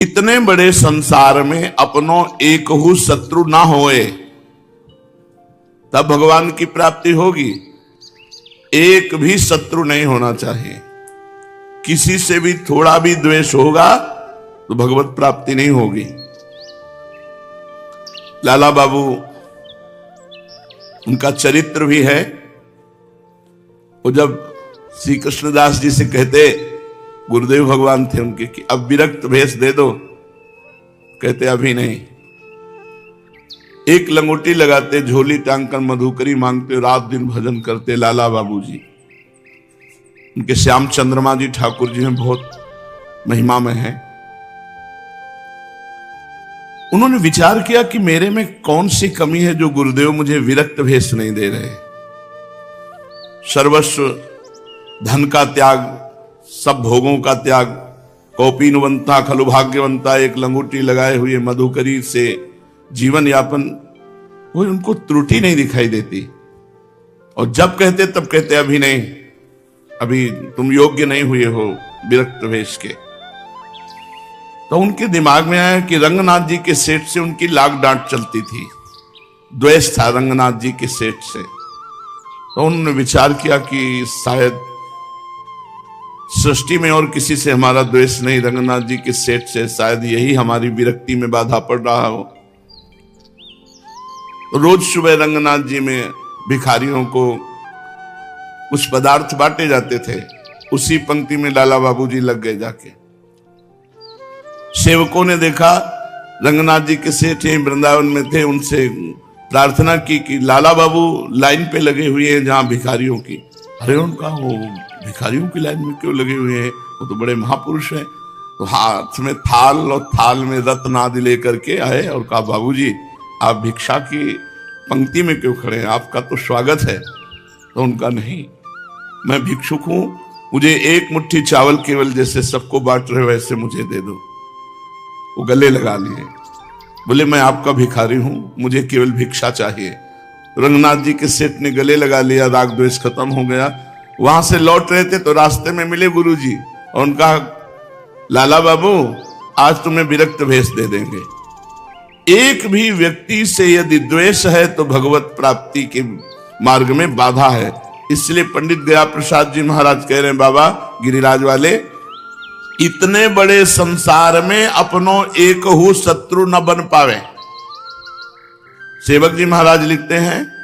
इतने बड़े संसार में अपनों एक हु शत्रु ना होए तब भगवान की प्राप्ति होगी। एक भी शत्रु नहीं होना चाहिए। किसी से भी थोड़ा भी द्वेष होगा तो भगवत प्राप्ति नहीं होगी। लाला बाबू, उनका चरित्र भी है। वो जब श्री कृष्णदास जी से कहते, गुरुदेव भगवान थे उनके, कि अब विरक्त भेष दे दो, कहते अभी नहीं। एक लंगोटी लगाते, झोली टांग कर मधुकरी मांगते, रात दिन भजन करते लाला बाबू जी। उनके श्याम चंद्रमा जी ठाकुर जी में बहुत महिमा में है। उन्होंने विचार किया कि मेरे में कौन सी कमी है जो गुरुदेव मुझे विरक्त भेष नहीं दे रहे। सर्वस्व धन का त्याग, सब भोगों का त्याग, कौपीनवंता खलु भाग्यवंता, एक लंगोटी लगाए हुए मधुकरी से जीवन यापन, वो उनको त्रुटि नहीं दिखाई देती। और जब कहते तब कहते अभी नहीं, अभी तुम योग्य नहीं हुए हो विरक्त भेष के। तो उनके दिमाग में आया कि रंगनाथ जी के सेठ से उनकी लाग डांट चलती थी, द्वेष था रंगनाथ जी के सेठ से। तो उन्होंने विचार किया कि शायद सृष्टि में और किसी से हमारा द्वेष नहीं, रंगनाथ जी के सेठ से, शायद यही हमारी विरक्ति में बाधा पड़ रहा हो। तो रोज सुबह रंगनाथ जी में भिखारियों को कुछ पदार्थ बांटे जाते थे। उसी पंक्ति में लाला बाबू जी लग गए जाके। सेवकों ने देखा रंगनाथ जी के सेठ वृंदावन में थे, उनसे प्रार्थना की कि लाला बाबू लाइन पे लगे हुए हैं जहां भिखारियों की। अरे उनका वो भिखारियों की लाइन में क्यों लगे हुए हैं, वो तो बड़े महापुरुष हैं। तो हाथ में थाल और थाल में रत्न आदि लेकर के आए और कहा, बाबूजी आप भिक्षा की पंक्ति में क्यों खड़े हैं, आपका तो स्वागत है। तो उनका नहीं, मैं भिक्षुक हूं, मुझे एक मुट्ठी चावल केवल जैसे सबको बांट रहे वैसे मुझे दे दो। वो गले लगा लिए, बोले मैं आपका भिखारी हूं, मुझे केवल भिक्षा चाहिए। रंगनाथ जी के सेठ ने गले लगा लिया, राग द्वेष खत्म हो गया। वहां से लौट रहे थे तो रास्ते में मिले गुरुजी और उनका, लाला बाबू आज तुम्हें विरक्त भेष दे देंगे। एक भी व्यक्ति से यदि द्वेष है तो भगवत प्राप्ति के मार्ग में बाधा है। इसलिए पंडित गया प्रसाद जी महाराज कह रहे हैं, बाबा गिरिराज वाले, इतने बड़े संसार में अपनों एक हु शत्रु न बन पावे। सेवक जी महाराज लिखते हैं,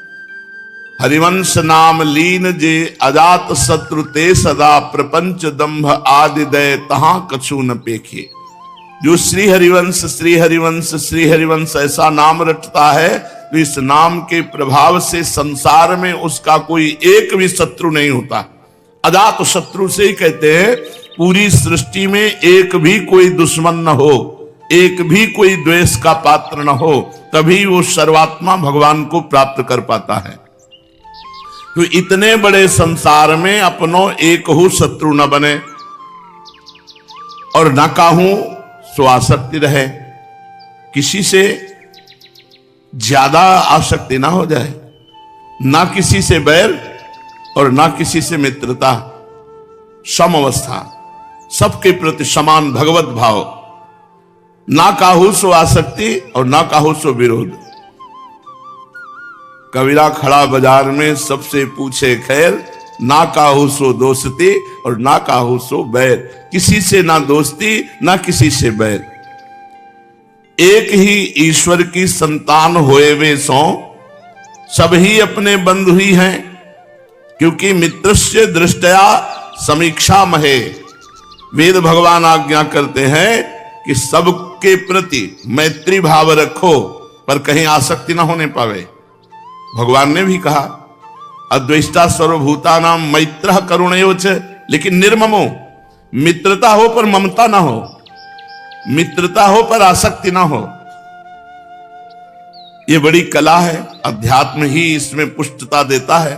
हरिवंश नाम लीन जे अजात शत्रु ते सदा, प्रपंच दंभ आदि दय तहां कछु न पेखे। जो श्री हरिवंश श्री हरिवंश श्री हरिवंश ऐसा नाम रटता है तो इस नाम के प्रभाव से संसार में उसका कोई एक भी शत्रु नहीं होता। अजात शत्रु से ही कहते हैं पूरी सृष्टि में एक भी कोई दुश्मन न हो, एक भी कोई द्वेष का पात्र न हो, तभी वो सर्वात्मा भगवान को प्राप्त कर पाता है। तो इतने बड़े संसार में अपनों एक हु शत्रु न बने और न काहू सो आसक्ति रहे। किसी से ज्यादा आसक्ति ना हो जाए, ना किसी से बैर और ना किसी से मित्रता, सम अवस्था, सबके प्रति समान भगवत भाव। ना काहू सो आसक्ति और ना काहू सो विरोध। कबीरा खड़ा बाजार में सबसे पूछे खैर, ना काहू सो दोस्ती और ना काहू सो बैर। किसी से ना दोस्ती ना किसी से बैर। एक ही ईश्वर की संतान होए वे सो, सब ही अपने बंधु ही हैं, क्योंकि मित्रस्य दृष्टया समीक्षा महे। वेद भगवान आज्ञा करते हैं कि सबके प्रति मैत्री भाव रखो पर कहीं आसक्ति ना होने पावे। भगवान ने भी कहा, अद्वेष्टा सर्वभूतानां मैत्रः करुणयोच, लेकिन निर्ममो, मित्रता हो पर ममता ना हो, मित्रता हो पर आसक्ति ना हो। ये बड़ी कला है, अध्यात्म ही इसमें पुष्टता देता है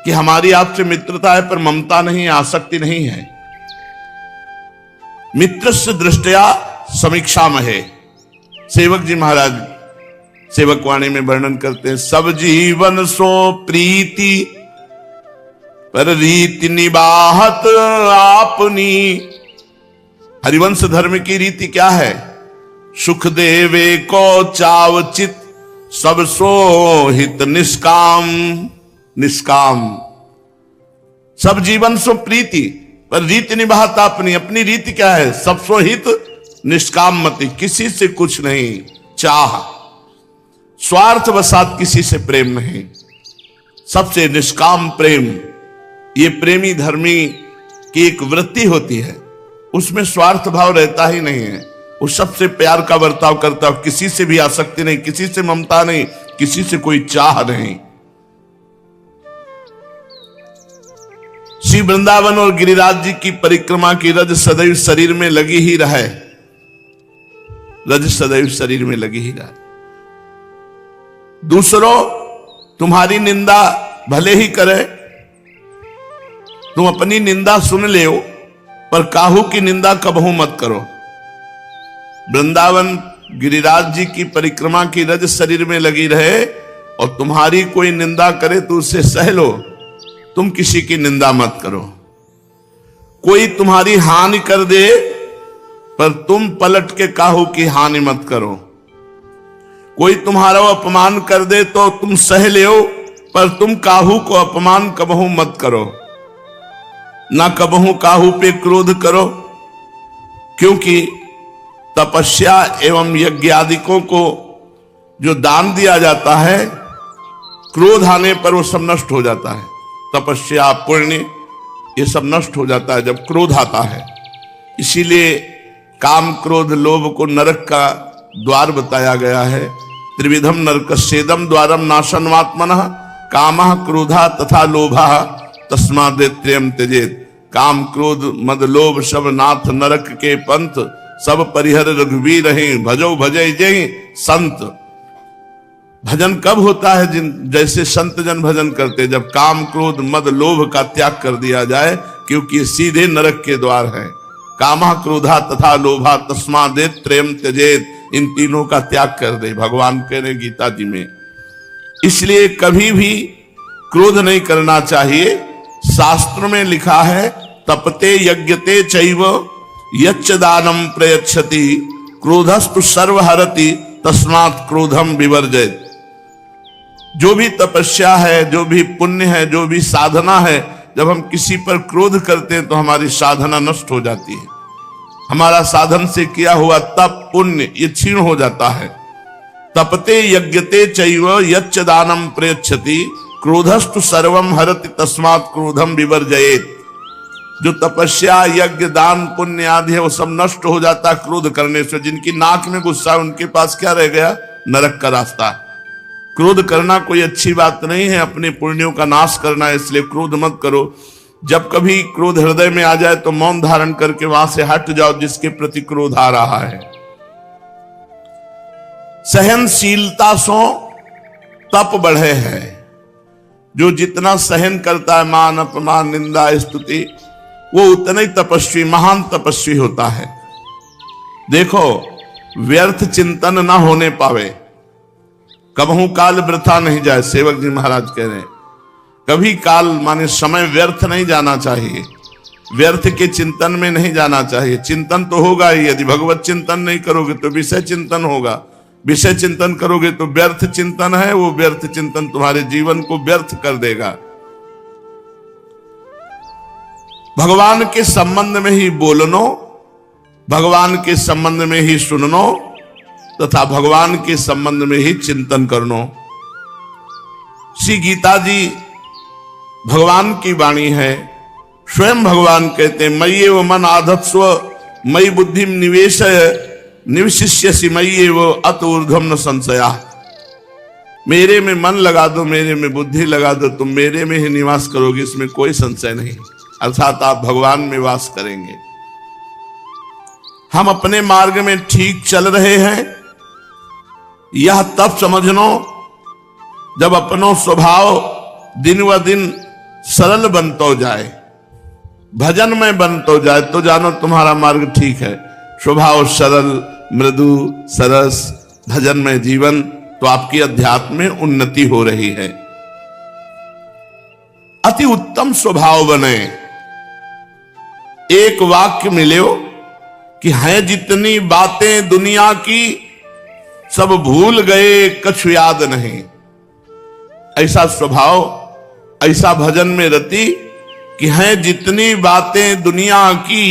कि हमारी आपसे मित्रता है पर ममता नहीं, आसक्ति नहीं है। मित्रस्य दृष्टया समीक्षा महे। सेवक जी महाराज सेवक वाणी में वर्णन करते हैं, सब जीवन सो प्रीति पर रीति निबाहत आपनी, हरिवंश धर्म की रीति क्या है? सुख देवे को चावचित सब सोहित निष्काम। निष्काम सब जीवन सो प्रीति, पर रीति निभाता अपनी। अपनी रीति क्या है? सब सोहित निष्काम मति, किसी से कुछ नहीं चाह, स्वार्थ वसात किसी से प्रेम नहीं, सबसे निष्काम प्रेम। ये प्रेमी धर्मी की एक वृत्ति होती है, उसमें स्वार्थ भाव रहता ही नहीं है। वो सबसे प्यार का बर्ताव करता है, किसी से भी आसक्ति नहीं, किसी से ममता नहीं, किसी से कोई चाह नहीं। श्री वृंदावन और गिरिराज जी की परिक्रमा की रज सदैव शरीर में लगी ही रहे, रज सदैव शरीर में लगी ही रहे। दूसरों तुम्हारी निंदा भले ही करे, तुम अपनी निंदा सुन ले, पर काहू की निंदा कबहू मत करो। वृंदावन गिरिराज जी की परिक्रमा की रज शरीर में लगी रहे और तुम्हारी कोई निंदा करे तो उसे सह लो, तुम किसी की निंदा मत करो। कोई तुम्हारी हानि कर दे पर तुम पलट के काहू की हानि मत करो। कोई तुम्हारा अपमान कर दे तो तुम सह लो, पर तुम काहू को अपमान कबहू मत करो। ना कबहू काहू पे क्रोध करो, क्योंकि तपस्या एवं यज्ञ आदिकों को जो दान दिया जाता है, क्रोध आने पर वो सब नष्ट हो जाता है। तपस्या पुण्य ये सब नष्ट हो जाता है जब क्रोध आता है। इसीलिए काम क्रोध लोभ को नरक का द्वार बताया गया है। त्रिविधम नरकस्येदम द्वारम नाशनमात्मनः कामः क्रोधा तथा लोभः तस्मादेत्ययं त्यजेत। काम क्रोध मद लोभ सब नाथ नरक के पंथ, सब परिहर रघुवीर हैं भजो भजय जय संत। भजन कब होता है? जैसे संत जन भजन करते, जब काम क्रोध मद लोभ का त्याग कर दिया जाए, क्योंकि ये सीधे नरक के द्वार है। कामः क्रोधा तथा लोभा तस्मादेत्ययं त्यजेत, इन तीनों का त्याग कर दे, भगवान कह रहे गीता जी में। इसलिए कभी भी क्रोध नहीं करना चाहिए। शास्त्र में लिखा है तपते यज्ञते चैव यच्च दानम प्रयच्छति क्रोधस्तु सर्वहरति तस्मात् क्रोधम विवर्जयत। जो भी तपस्या है, जो भी पुण्य है, जो भी साधना है, जब हम किसी पर क्रोध करते हैं तो हमारी साधना नष्ट हो जाती है। हमारा साधन से किया हुआ तप पुण्य ये क्षीण हो जाता है। तपते यज्ञते चैव यच्च दानम प्रयच्छति क्रोधस्तु सर्वम हरति तस्मात् क्रोधम विवर्जयेत। जो तपस्या यज्ञ दान पुण्य आदि है वो सब नष्ट हो जाता है क्रोध करने से। जिनकी नाक में गुस्सा, उनके पास क्या रह गया? नरक का रास्ता। क्रोध करना कोई अच्छी बात नहीं है, अपने पुण्यों का नाश करना है, इसलिए क्रोध मत करो। जब कभी क्रोध हृदय में आ जाए तो मौन धारण करके वहां से हट जाओ जिसके प्रति क्रोध आ रहा है। सहनशीलता सो तप बढ़े है। जो जितना सहन करता है मान अपमान निंदा स्तुति, वो उतना ही तपस्वी महान तपस्वी होता है। देखो व्यर्थ चिंतन ना होने पावे, कबहू काल वृथा नहीं जाए। सेवक जी महाराज कह रहे हैं कभी काल माने समय व्यर्थ नहीं जाना चाहिए, व्यर्थ के चिंतन में नहीं जाना चाहिए। चिंतन तो होगा ही, यदि भगवत चिंतन नहीं करोगे तो विषय चिंतन होगा। विषय चिंतन करोगे तो व्यर्थ चिंतन है, वो व्यर्थ चिंतन तुम्हारे जीवन को व्यर्थ कर देगा। भगवान के संबंध में ही बोलनो, भगवान के संबंध में ही सुननो तथा भगवान के संबंध में ही चिंतन करनो। श्री गीता जी भगवान की वाणी है। स्वयं भगवान कहते हैं मय्येव मन आधत्स्व मयि बुद्धिम निवेशय निवशिष्यसि मय्येव अत ऊर्ध्वं न संशया। मेरे में मन लगा दो, मेरे में बुद्धि लगा दो, तुम मेरे में ही निवास करोगे, इसमें कोई संशय नहीं। अर्थात आप भगवान में वास करेंगे। हम अपने मार्ग में ठीक चल रहे हैं, यह तब समझनो जब अपनो स्वभाव दिन व दिन सरल बनतो जाए, भजन में बनतो जाए, तो जानो तुम्हारा मार्ग ठीक है। स्वभाव सरल मृदु सरस भजन में जीवन, तो आपकी अध्यात्म में उन्नति हो रही है। अति उत्तम स्वभाव बने। एक वाक्य मिले कि हैं जितनी बातें दुनिया की, सब भूल गए कछु याद नहीं। ऐसा स्वभाव, ऐसा भजन में रति कि हैं जितनी बातें दुनिया की,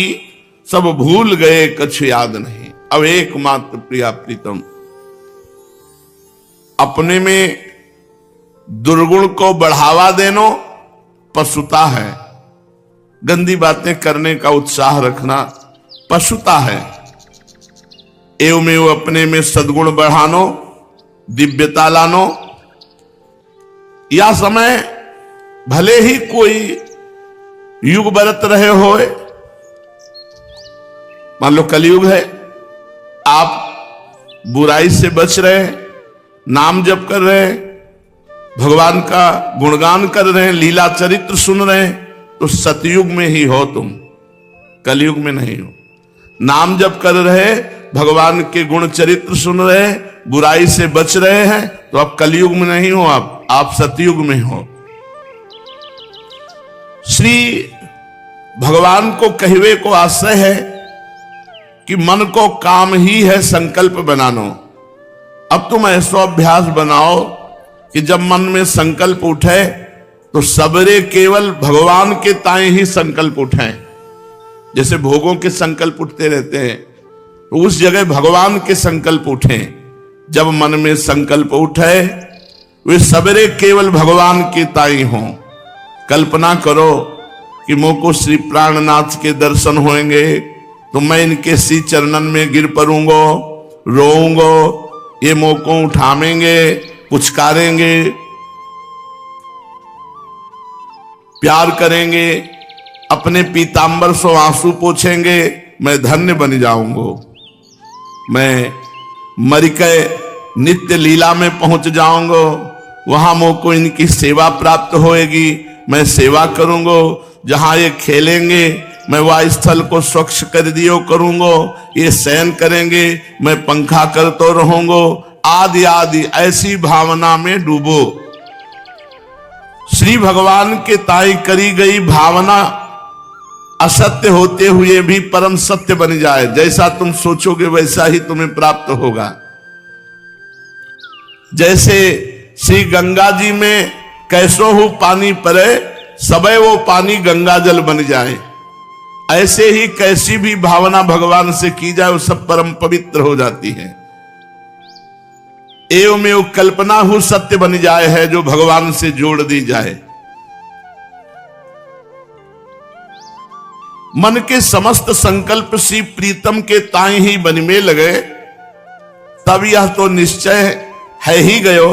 सब भूल गए कछु याद नहीं। अब एकमात्र प्रिया प्रीतम, अपने में दुर्गुण को बढ़ावा देनो पशुता है। गंदी बातें करने का उत्साह रखना पशुता है। एवं अपने में सद्गुण बढ़ानो, दिव्यता लानो। या समय भले ही कोई युग बरत रहे होए, मान लो कलयुग है, आप बुराई से बच रहे, नाम जप कर रहे, भगवान का गुणगान कर रहे हैं, लीला चरित्र सुन रहे हैं, तो सतयुग में ही हो तुम, कलयुग में नहीं हो। नाम जप कर रहे, भगवान के गुण चरित्र सुन रहे, बुराई से बच रहे हैं, तो आप कलयुग में नहीं हो, आप सतयुग में हो। श्री भगवान को कहवे को आश्रय है कि मन को काम ही है संकल्प बनानो। अब तुम ऐसा अभ्यास बनाओ कि जब मन में संकल्प उठे तो सबरे केवल भगवान के ताएं ही संकल्प उठें। जैसे भोगों के संकल्प उठते रहते हैं, तो उस जगह भगवान के संकल्प उठें। जब मन में संकल्प उठे वे सबरे केवल भगवान के ताई हों। कल्पना करो कि मोको श्री प्राणनाथ के दर्शन होंगे तो मैं इनके श्री चरणन में गिर पड़ूंगो, रोऊंगो, ये मोको उठावेंगे, पुचकारेंगे, प्यार करेंगे, अपने पीतांबर से आंसू पोछेंगे, मैं धन्य बन जाऊंगो, मैं मरिके नित्य लीला में पहुंच जाऊंगो, वहां मोको इनकी सेवा प्राप्त होएगी, मैं सेवा करूंगो, जहां ये खेलेंगे मैं वह स्थल को स्वच्छ कर दियो करूंगो, ये शयन करेंगे मैं पंखा करतो रहूंगो, आदि आदि ऐसी भावना में डूबो। श्री भगवान के ताई करी गई भावना असत्य होते हुए भी परम सत्य बन जाए। जैसा तुम सोचोगे वैसा ही तुम्हें प्राप्त होगा। जैसे श्री गंगा जी में कैसो हो पानी परे, सबे वो पानी गंगा जल बन जाए। ऐसे ही कैसी भी भावना भगवान से की जाए वो सब परम पवित्र हो जाती है। एवं कल्पना हो सत्य बन जाए है जो भगवान से जोड़ दी जाए। मन के समस्त संकल्प श्री प्रीतम के ताई ही बन में लगे, तब यह तो निश्चय है ही गयो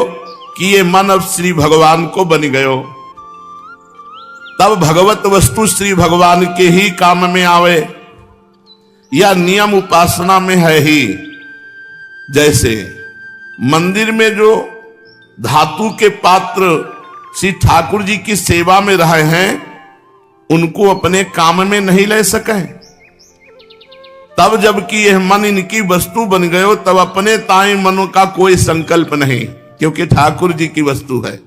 कि ये मन अब श्री भगवान को बन गयो। तब भगवत वस्तु श्री भगवान के ही काम में आवे, या नियम उपासना में है ही। जैसे मंदिर में जो धातु के पात्र श्री ठाकुर जी की सेवा में रहे हैं, उनको अपने काम में नहीं ले सके। तब जबकि यह मन इनकी वस्तु बन गयो, तब अपने ताई मनो का कोई संकल्प नहीं, क्योंकि ठाकुर जी की वस्तु है।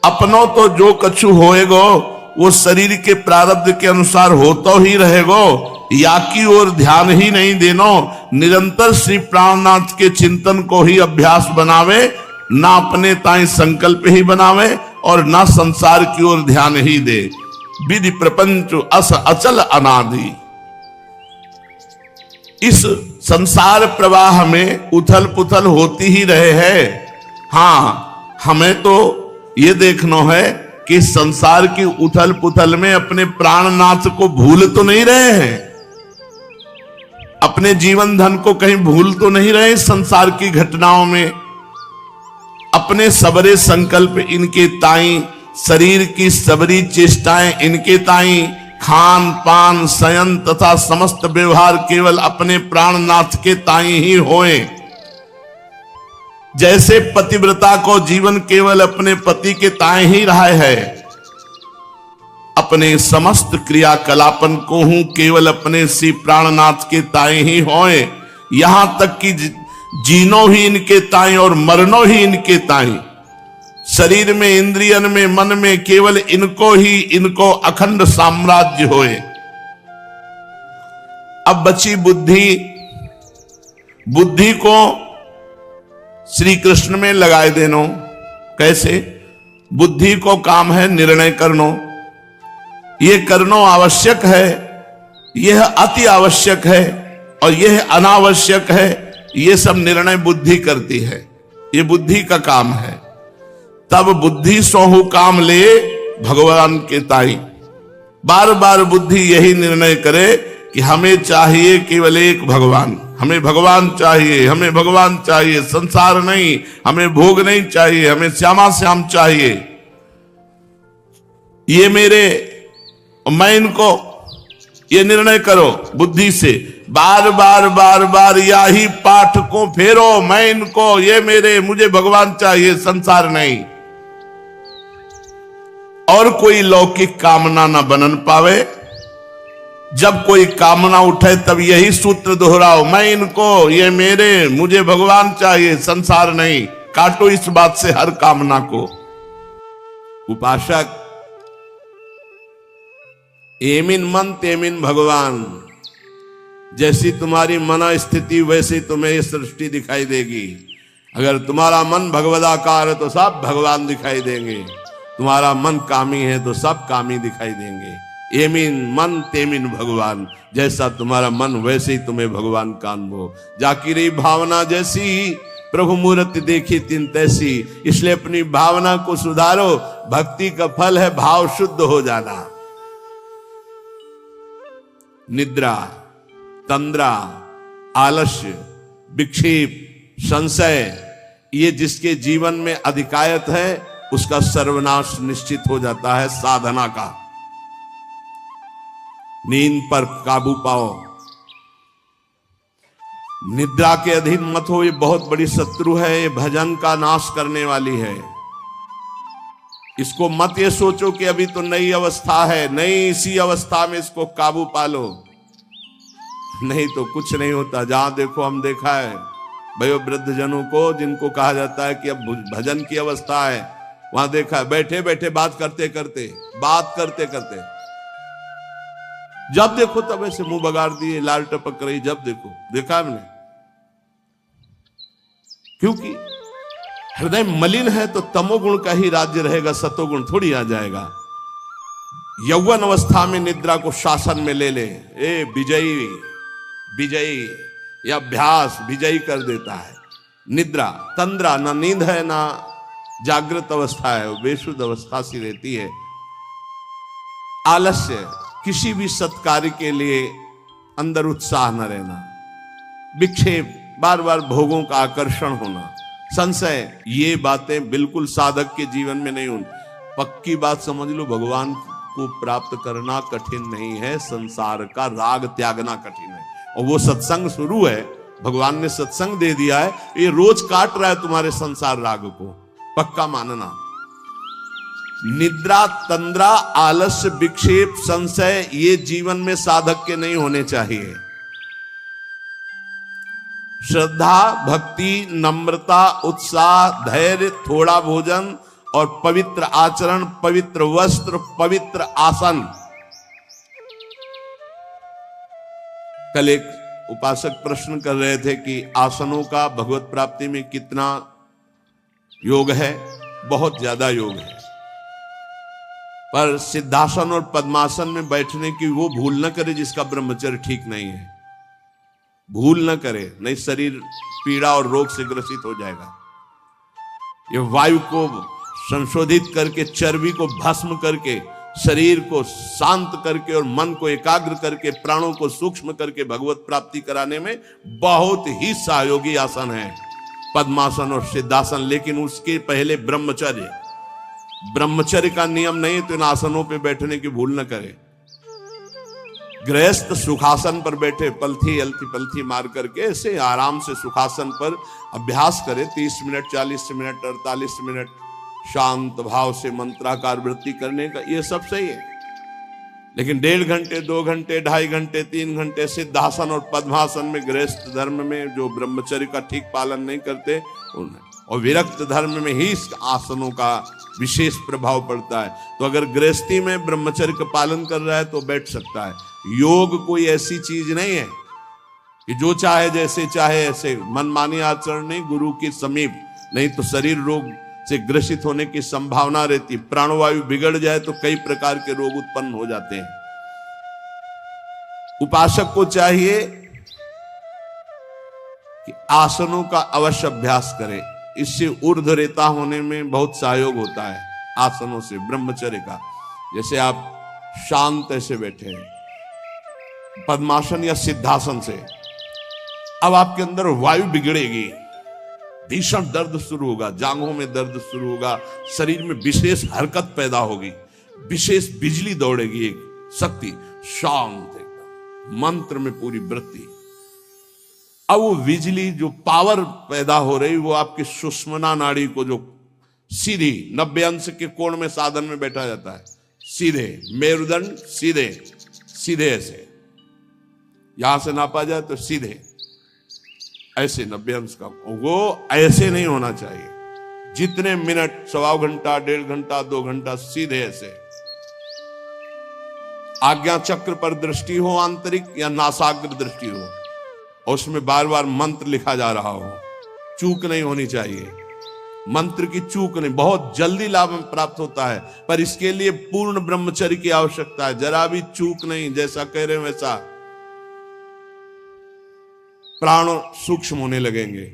अपनों तो जो कछु होएगो वो शरीर के प्रारब्ध के अनुसार होतो ही रहेगो, या की ओर ध्यान ही नहीं देनो। निरंतर श्री प्राणनाथ के चिंतन को ही अभ्यास बनावे, ना अपने ताई संकल्प ही बनावे और ना संसार की ओर ध्यान ही दे। विधि प्रपंच अस अचल अनादि। इस संसार प्रवाह में उथल पुथल होती ही रहे हैं। हाँ, हमें तो ये देखना है कि संसार की उथल पुथल में अपने प्राणनाथ को भूल तो नहीं रहे हैं, अपने जीवन धन को कहीं भूल तो नहीं रहे। संसार की घटनाओं में अपने सबरे संकल्प इनके ताई, शरीर की सबरी चेष्टाएं इनके ताई, खान पान शयन तथा समस्त व्यवहार केवल अपने प्राणनाथ के ताई ही होए। जैसे पतिव्रता को जीवन केवल अपने पति के ताए ही रहा है, अपने समस्त क्रियाकलापन को हूं केवल अपने श्री प्राणनाथ के ताए ही होए। यहां तक कि जीनो ही इनके ताए और मरनो ही इनके ताए। शरीर में, इंद्रियन में, मन में केवल इनको ही, इनको अखंड साम्राज्य होए। अब बची बुद्धि। बुद्धि को श्री कृष्ण में लगाए देनो। कैसे? बुद्धि को काम है निर्णय करनो। ये करनो आवश्यक है, यह अति आवश्यक है और यह अनावश्यक है। ये सब निर्णय बुद्धि करती है, ये बुद्धि का काम है। तब बुद्धि सोहु काम ले भगवान के ताई। बार बार बुद्धि यही निर्णय करे कि हमें चाहिए केवल एक भगवान, हमें भगवान चाहिए, हमें भगवान चाहिए, संसार नहीं, हमें भोग नहीं चाहिए, हमें श्यामा श्याम चाहिए। ये मेरे, मैं इनको, ये निर्णय करो बुद्धि से। बार बार बार बार यही पाठ को फेरो, मैं इनको, ये मेरे, मुझे भगवान चाहिए, संसार नहीं। और कोई लौकिक कामना ना बनन पावे। जब कोई कामना उठे तब यही सूत्र दोहराओ, मैं इनको, ये मेरे, मुझे भगवान चाहिए, संसार नहीं। काटो इस बात से हर कामना को। उपासक, एमिन मन तेमिन भगवान। जैसी तुम्हारी मना स्थिति वैसी तुम्हें ये सृष्टि दिखाई देगी। अगर तुम्हारा मन भगवदाकार है तो सब भगवान दिखाई देंगे, तुम्हारा मन कामी है तो सब कामी दिखाई देंगे। एमिन मन तेमिन भगवान। जैसा तुम्हारा मन वैसे ही तुम्हें भगवान का अनुभव। जाकी रही भावना जैसी, प्रभु मूर्ति देखी तिन तैसी। इसलिए अपनी भावना को सुधारो। भक्ति का फल है भाव शुद्ध हो जाना। निद्रा, तंद्रा, आलस्य, विक्षेप, संशय, ये जिसके जीवन में अधिकायत है उसका सर्वनाश निश्चित हो जाता है साधना का। नींद पर काबू पाओ, निद्रा के अधीन मत हो। ये बहुत बड़ी शत्रु है, ये भजन का नाश करने वाली है। इसको मत ये सोचो कि अभी तो नई अवस्था है, नहीं, इसी अवस्था में इसको काबू पालो, नहीं तो कुछ नहीं होता। जहां देखो, हम देखा है भयो वृद्ध जनों को, जिनको कहा जाता है कि अब भजन की अवस्था है, वहां देखा है बैठे बैठे बात करते करते, जब देखो तब ऐसे मुंह बगाड़ दिए, लाल टपक रही, जब देखो, देखा हमने। क्योंकि हृदय मलिन है तो तमोगुण का ही राज्य रहेगा, सतोगुण थोड़ी आ जाएगा। यौवन अवस्था में निद्रा को शासन में ले ले, ए विजयी, विजयी, यह अभ्यास विजयी कर देता है। निद्रा, तंद्रा, ना नींद है ना जागृत अवस्था है, वो बेसुध अवस्था सी रहती है। आलस्य, किसी भी सत्कार्य के लिए अंदर उत्साह न रहना। विक्षेप, बार बार भोगों का आकर्षण होना। संशय, ये बातें बिल्कुल साधक के जीवन में नहीं होनी। पक्की बात समझ लो, भगवान को प्राप्त करना कठिन नहीं है, संसार का राग त्यागना कठिन है। और वो सत्संग शुरू है, भगवान ने सत्संग दे दिया है, ये रोज काट रहा है तुम्हारे संसार राग को, पक्का मानना। निद्रा, तंद्रा, आलस्य, विक्षेप, संशय, ये जीवन में साधक के नहीं होने चाहिए। श्रद्धा, भक्ति, नम्रता, उत्साह, धैर्य, थोड़ा भोजन और पवित्र आचरण, पवित्र वस्त्र, पवित्र आसन। कल एक उपासक प्रश्न कर रहे थे कि आसनों का भगवत प्राप्ति में कितना योग है। बहुत ज्यादा योग है, पर सिद्धासन और पद्मासन में बैठने की वो भूल न करे जिसका ब्रह्मचर्य ठीक नहीं है। भूल न करे, नहीं शरीर पीड़ा और रोग से ग्रसित हो जाएगा। ये वायु को संशोधित करके, चर्बी को भस्म करके, शरीर को शांत करके और मन को एकाग्र करके, प्राणों को सूक्ष्म करके भगवत प्राप्ति कराने में बहुत ही सहयोगी आसन है पद्मासन और सिद्धासन। लेकिन उसके पहले ब्रह्मचर्य, ब्रह्मचर्य का नियम नहीं तो इन आसनों पे बैठने की भूल न करे। गृहस्थ सुखासन पर बैठे, पलथी अलथी पलथी मार करके ऐसे आराम से सुखासन पर अभ्यास करे। 30 मिनट, 40 मिनट, 48 मिनट शांत भाव से मंत्राकार वृत्ति करने का, ये सब सही है। लेकिन 1.5 घंटे, 2 घंटे, 2.5 घंटे, 3 घंटे सिद्धासन और पद्मासन में, गृहस्थ धर्म में जो ब्रह्मचर्य का ठीक पालन नहीं करते उन्हें, और विरक्त धर्म में ही इस आसनों का विशेष प्रभाव पड़ता है। तो अगर गृहस्थी में ब्रह्मचर्य का पालन कर रहा है तो बैठ सकता है, योग कोई ऐसी चीज नहीं है कि जो चाहे जैसे चाहे ऐसे मनमानी आचरण नहीं, गुरु के समीप, नहीं तो शरीर रोग से ग्रसित होने की संभावना रहती। प्राणवायु बिगड़ जाए तो कई प्रकार के रोग उत्पन्न हो जाते हैं। उपासक को चाहिए कि आसनों का अवश्य अभ्यास करे। इससे ऊर्ध्वरेता होने में बहुत सहयोग होता है आसनों से, ब्रह्मचर्य का। जैसे आप शांत ऐसे बैठे हैं पद्मासन या सिद्धासन से, अब आपके अंदर वायु बिगड़ेगी, भीषण दर्द शुरू होगा, जांघों में दर्द शुरू होगा, शरीर में विशेष हरकत पैदा होगी, विशेष बिजली दौड़ेगी, एक शक्ति, शांत एकदम, मंत्र में पूरी वृत्ति। अब वो बिजली जो पावर पैदा हो रही वो आपकी सुषुम्ना नाड़ी को, जो सीधी 90 अंश के कोण में साधन में बैठा जाता है, सीधे मेरुदंड सीधे सीधे, ऐसे यहां से नापा जाए तो सीधे ऐसे 90 अंश का, वो ऐसे नहीं होना चाहिए। जितने मिनट, 1.25 घंटा, 1.5 घंटा, 2 घंटा सीधे ऐसे। आज्ञा चक्र पर दृष्टि हो आंतरिक या नासाग्र दृष्टि हो, और उसमें बार बार मंत्र लिखा जा रहा हो, चूक नहीं होनी चाहिए। मंत्र की चूक नहीं, बहुत जल्दी लाभ प्राप्त होता है, पर इसके लिए पूर्ण ब्रह्मचर्य की आवश्यकता है। जरा भी चूक नहीं, जैसा कह रहे हैं वैसा। प्राण सूक्ष्म होने लगेंगे,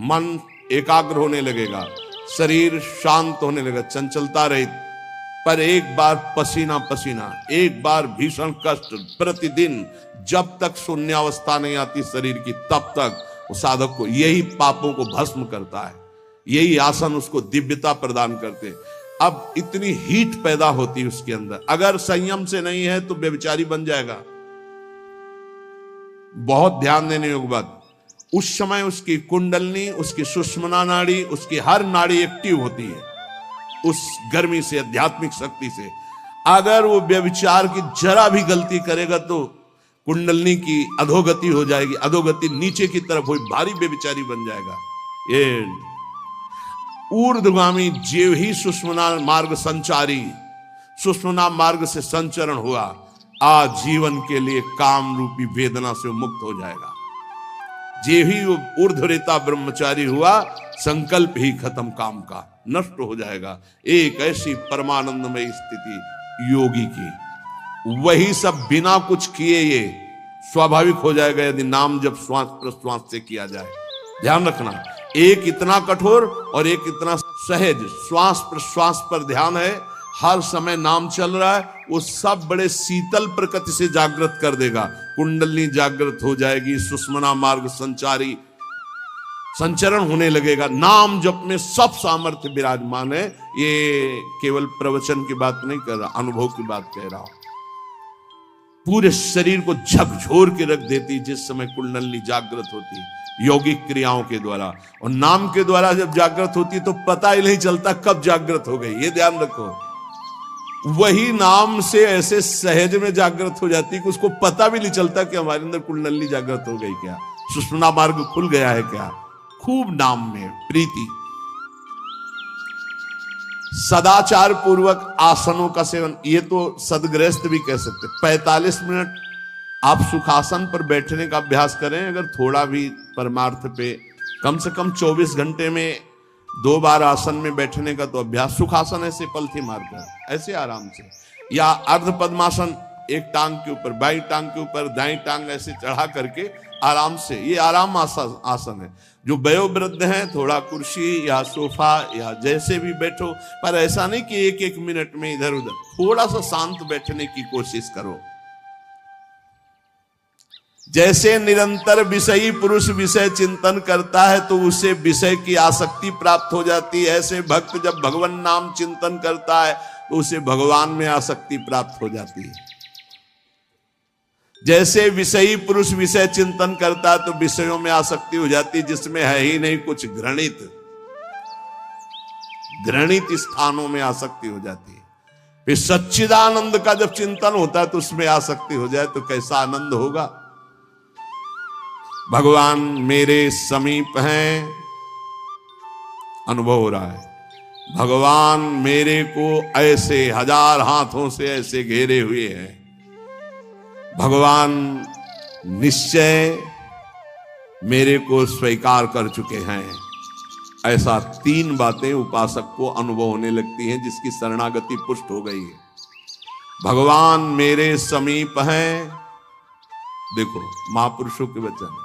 मन एकाग्र होने लगेगा, शरीर शांत होने लगेगा, चंचलता रहित। पर एक बार पसीना पसीना, एक बार भीषण कष्ट प्रतिदिन, जब तक शून्यावस्था नहीं आती शरीर की, तब तक वो साधक को, यही पापों को भस्म करता है। यही आसन उसको दिव्यता प्रदान करते। अब इतनी हीट पैदा होती है उसके अंदर, अगर संयम से नहीं है तो व्यभिचारी बन जाएगा। बहुत ध्यान देने योग्य बात, उस समय उसकी कुंडलनी, उसकी सुषुम्ना नाड़ी, उसकी हर नाड़ी एक्टिव होती है उस गर्मी से, आध्यात्मिक शक्ति से। अगर वो व्यभिचार की जरा भी गलती करेगा तो कुंडलनी की अधोगति हो जाएगी, अधोगति नीचे की तरफ हुई, भारी व्यभिचारी बन जाएगा। ये ऊर्ध्वगामी जीव ही सुषुम्ना मार्ग संचारी, सुषुम्ना मार्ग से संचरण हुआ, आजीवन के लिए काम रूपी वेदना से मुक्त हो जाएगा। जे ही वो ऊर्ध्वरेता ब्रह्मचारी हुआ, संकल्प ही खत्म काम का, नष्ट हो जाएगा। एक ऐसी परमानंदमय स्थिति योगी की, वही सब बिना कुछ किए ये स्वाभाविक हो जाएगा यदि नाम जब श्वास प्रश्वास से किया जाए। ध्यान रखना, एक इतना कठोर और एक इतना सहज, श्वास प्रश्वास पर ध्यान है, हर समय नाम चल रहा है, वो सब बड़े शीतल प्रकृति से जागृत कर देगा। कुंडली जागृत हो जाएगी, सुषुम्ना मार्ग संचारी संचरण होने लगेगा। नाम जप में सब सामर्थ्य विराजमान है। ये केवल प्रवचन की बात नहीं कर रहा, अनुभव की बात कह रहा हूं। पूरे शरीर को झकझोर के रख देती जिस समय कुंडली जागृत होती, यौगिक क्रियाओं के द्वारा। और नाम के द्वारा जब जागृत होती तो पता ही नहीं चलता कब जागृत हो गई, ये ध्यान रखो। वही नाम से ऐसे सहज में जागृत हो जाती कि उसको पता भी नहीं चलता कि हमारे अंदर कुंडली जागृत हो गई क्या, सुषुम्ना मार्ग खुल गया है क्या। खूब नाम में प्रीति, सदाचार पूर्वक आसनों का सेवन, ये तो सदगृहस्थ भी कह सकते। 45 मिनट आप सुखासन पर बैठने का अभ्यास करें, अगर थोड़ा भी परमार्थ पे, कम से कम 24 घंटे में 2 बार आसन में बैठने का तो अभ्यास। सुखासन ऐसे पलथी मारकर ऐसे आराम से, या अर्ध पद्मासन, एक टांग के ऊपर, बाई टांग के ऊपर दाई टांग ऐसे चढ़ा करके आराम से, ये आराम आसन है। जो वयोवृद्ध हैं थोड़ा कुर्सी या सोफा या जैसे भी बैठो, पर ऐसा नहीं कि एक एक मिनट में इधर उधर, थोड़ा सा शांत बैठने की कोशिश करो। जैसे निरंतर विषयी पुरुष विषय चिंतन करता है तो उसे विषय की आसक्ति प्राप्त हो जाती है, ऐसे भक्त जब भगवान नाम चिंतन करता है तो उसे भगवान में आसक्ति प्राप्त हो जाती है। जैसे विषयी पुरुष विषय चिंतन करता है तो विषयों में आसक्ति हो जाती है जिसमें है ही नहीं कुछ, घृणित स्थानों में आसक्ति हो जाती है। फिर सच्चिदानंद का जब चिंतन होता है तो उसमें आसक्ति हो जाए तो कैसा आनंद होगा। भगवान मेरे समीप हैं, अनुभव हो रहा है। भगवान मेरे को ऐसे 1000 हाथों से ऐसे घेरे हुए हैं, भगवान निश्चय मेरे को स्वीकार कर चुके हैं। ऐसा 3 बातें उपासक को अनुभव होने लगती हैं जिसकी शरणागति पुष्ट हो गई है। भगवान मेरे समीप हैं, देखो महापुरुषों के वचन,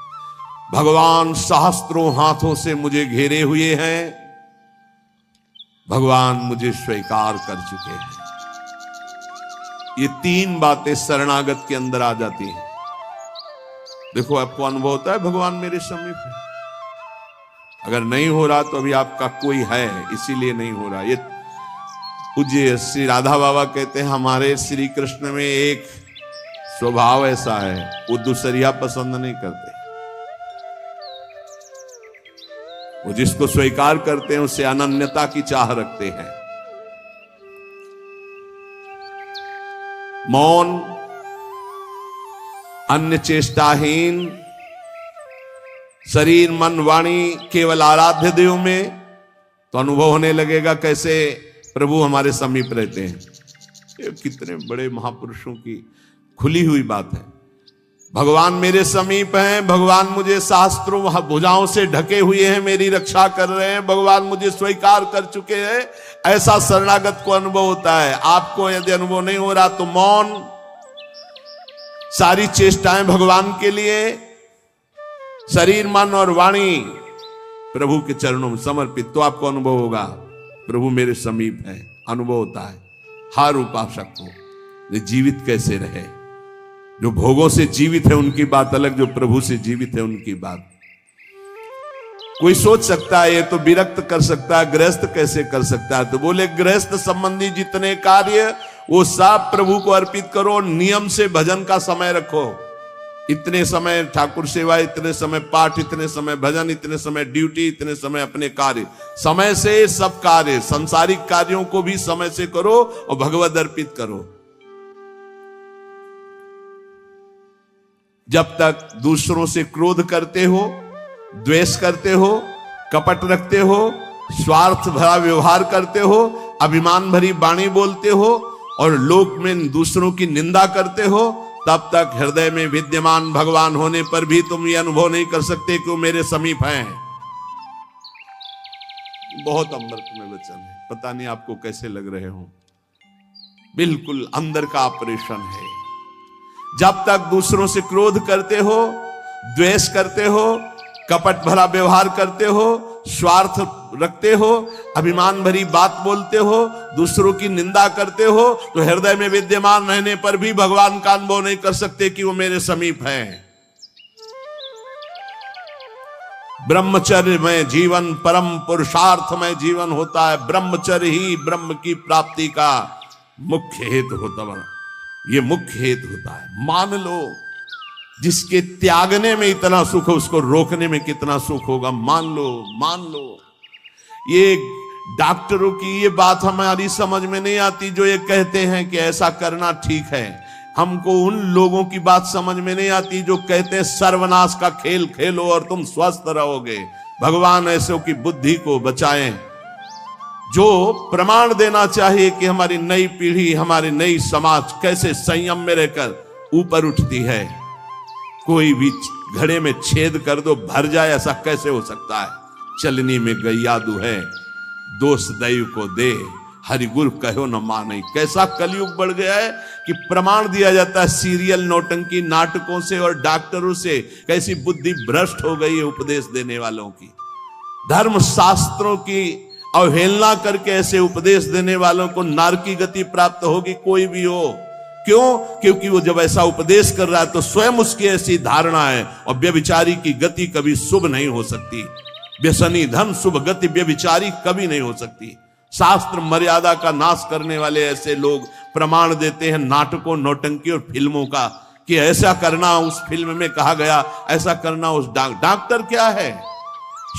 भगवान सहस्त्रों हाथों से मुझे घेरे हुए हैं, भगवान मुझे स्वीकार कर चुके हैं। ये 3 बातें शरणागत के अंदर आ जाती हैं। देखो आपको अनुभव होता है भगवान मेरे समीप है। अगर नहीं हो रहा तो अभी आपका कोई है, इसीलिए नहीं हो रहा। ये पूज्य श्री राधा बाबा कहते हैं हमारे श्री कृष्ण में एक स्वभाव ऐसा है, वो दूसरिया पसंद नहीं करते। वो जिसको स्वीकार करते हैं उससे अनन्यता की चाह रखते हैं। मौन, अन्य चेष्टाहीन, शरीर मन वाणी केवल आराध्य देव में, तो अनुभव होने लगेगा कैसे प्रभु हमारे समीप रहते हैं। ये कितने बड़े महापुरुषों की खुली हुई बात है। भगवान मेरे समीप हैं, भगवान मुझे शास्त्रों भुजाओं से ढके हुए हैं, मेरी रक्षा कर रहे हैं, भगवान मुझे स्वीकार कर चुके हैं। ऐसा शरणागत को अनुभव होता है। आपको यदि अनुभव नहीं हो रहा तो मौन, सारी चेष्टाएं भगवान के लिए, शरीर मन और वाणी प्रभु के चरणों में समर्पित, तो आपको अनुभव होगा प्रभु मेरे समीप है। अनुभव होता है हर उपासक को। जीवित कैसे रहे, जो भोगों से जीवित है उनकी बात अलग, जो प्रभु से जीवित है उनकी बात। कोई सोच सकता है ये तो विरक्त कर सकता है, गृहस्थ कैसे कर सकता है? तो बोले गृहस्थ संबंधी जितने कार्य वो सब प्रभु को अर्पित करो, नियम से भजन का समय रखो। इतने समय ठाकुर सेवा, इतने समय पाठ, इतने समय भजन, इतने समय ड्यूटी, इतने समय अपने कार्य, समय से सब कार्य, सांसारिक कार्यों को भी समय से करो और भगवद अर्पित करो। जब तक दूसरों से क्रोध करते हो, द्वेष करते हो, कपट रखते हो, स्वार्थ भरा व्यवहार करते हो, अभिमान भरी वाणी बोलते हो और लोक में दूसरों की निंदा करते हो, तब तक हृदय में विद्यमान भगवान होने पर भी तुम ये अनुभव नहीं कर सकते कि वो मेरे समीप हैं। बहुत अमृत में वचन है, पता नहीं आपको कैसे लग रहे हो। बिल्कुल अंदर का ऑपरेशन है। जब तक दूसरों से क्रोध करते हो, द्वेष करते हो, कपट भरा व्यवहार करते हो, स्वार्थ रखते हो, अभिमान भरी बात बोलते हो, दूसरों की निंदा करते हो, तो हृदय में विद्यमान रहने पर भी भगवान का अनुभव नहीं कर सकते कि वो मेरे समीप हैं। ब्रह्मचर्य में जीवन परम पुरुषार्थ में जीवन होता है। ब्रह्मचर्य ही ब्रह्म की प्राप्ति का मुख्य हेतु होता है। ये मुख्य हेतु होता है। मान लो जिसके त्यागने में इतना सुख है, उसको रोकने में कितना सुख होगा। मान लो ये डॉक्टरों की ये बात हमारी समझ में नहीं आती जो ये कहते हैं कि ऐसा करना ठीक है। हमको उन लोगों की बात समझ में नहीं आती जो कहते हैं सर्वनाश का खेल खेलो और तुम स्वस्थ रहोगे। भगवान ऐसों की बुद्धि को बचाएं जो प्रमाण देना चाहिए कि हमारी नई पीढ़ी, हमारी नई समाज कैसे संयम में रहकर ऊपर उठती है। कोई भी घड़े में छेद कर दो भर जाए, ऐसा कैसे हो सकता है? चलनी में गैया दुहे, दोष दैव को दे, हरि गुरु कहो न माने। कैसा कलयुग बढ़ गया है कि प्रमाण दिया जाता है सीरियल नौटंकी नाटकों से और डॉक्टरों से। कैसी बुद्धि भ्रष्ट हो गई है उपदेश देने वालों की। धर्म शास्त्रों की अवहेलना करके ऐसे उपदेश देने वालों को नरकी गति प्राप्त होगी, कोई भी हो। क्यों? क्योंकि वो जब ऐसा उपदेश कर रहा है तो स्वयं उसकी ऐसी धारणा है। और व्यभिचारी की गति कभी शुभ नहीं हो सकती। व्यसनी धन शुभ गति व्यभिचारी कभी नहीं हो सकती। शास्त्र मर्यादा का नाश करने वाले ऐसे लोग प्रमाण देते हैं नाटकों, नौटंकी और फिल्मों का कि ऐसा करना उस फिल्म में कहा गया, ऐसा करना उस डॉक्टर क्या है?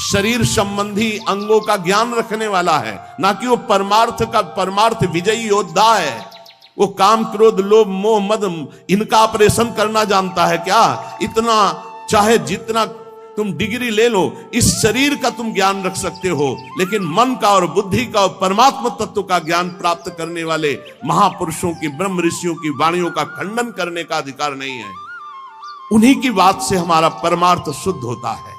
शरीर संबंधी अंगों का ज्ञान रखने वाला है, ना कि वो परमार्थ विजयी योद्धा है। वो काम क्रोध लोभ मोह मद इनका ऑपरेशन करना जानता है क्या? इतना चाहे जितना तुम डिग्री ले लो, इस शरीर का तुम ज्ञान रख सकते हो, लेकिन मन का और बुद्धि का और परमात्मा तत्व का ज्ञान प्राप्त करने वाले महापुरुषों की, ब्रह्म ऋषियों की वाणियों का खंडन करने का अधिकार नहीं है। उन्हीं की बात से हमारा परमार्थ शुद्ध होता है।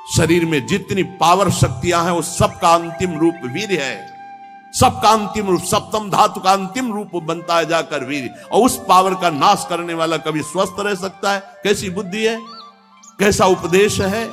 शरीर में जितनी पावर शक्तियां हैं वो सबका अंतिम रूप वीर्य है। सबका अंतिम रूप, सप्तम धातु का अंतिम रूप बनता है जाकर वीर्य। और उस पावर का नाश करने वाला कभी स्वस्थ रह सकता है? कैसी बुद्धि है, कैसा उपदेश है।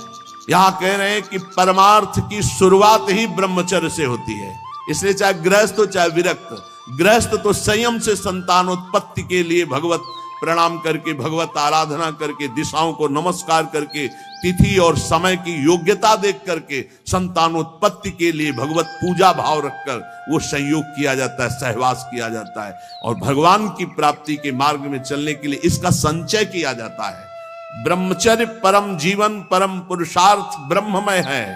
यहां कह रहे हैं कि परमार्थ की शुरुआत ही ब्रह्मचर्य से होती है। इसलिए चाहे गृहस्थ हो चाहे विरक्त, गृहस्थ तो संयम से संतानोत्पत्ति के लिए भगवत प्रणाम करके, भगवत आराधना करके, दिशाओं को नमस्कार करके, तिथि और समय की योग्यता देख करके संतानोत्पत्ति के लिए भगवत पूजा भाव रखकर वो संयोग किया जाता है, सहवास किया जाता है। और भगवान की प्राप्ति के मार्ग में चलने के लिए इसका संचय किया जाता है। ब्रह्मचर्य परम जीवन, परम पुरुषार्थ ब्रह्ममय है।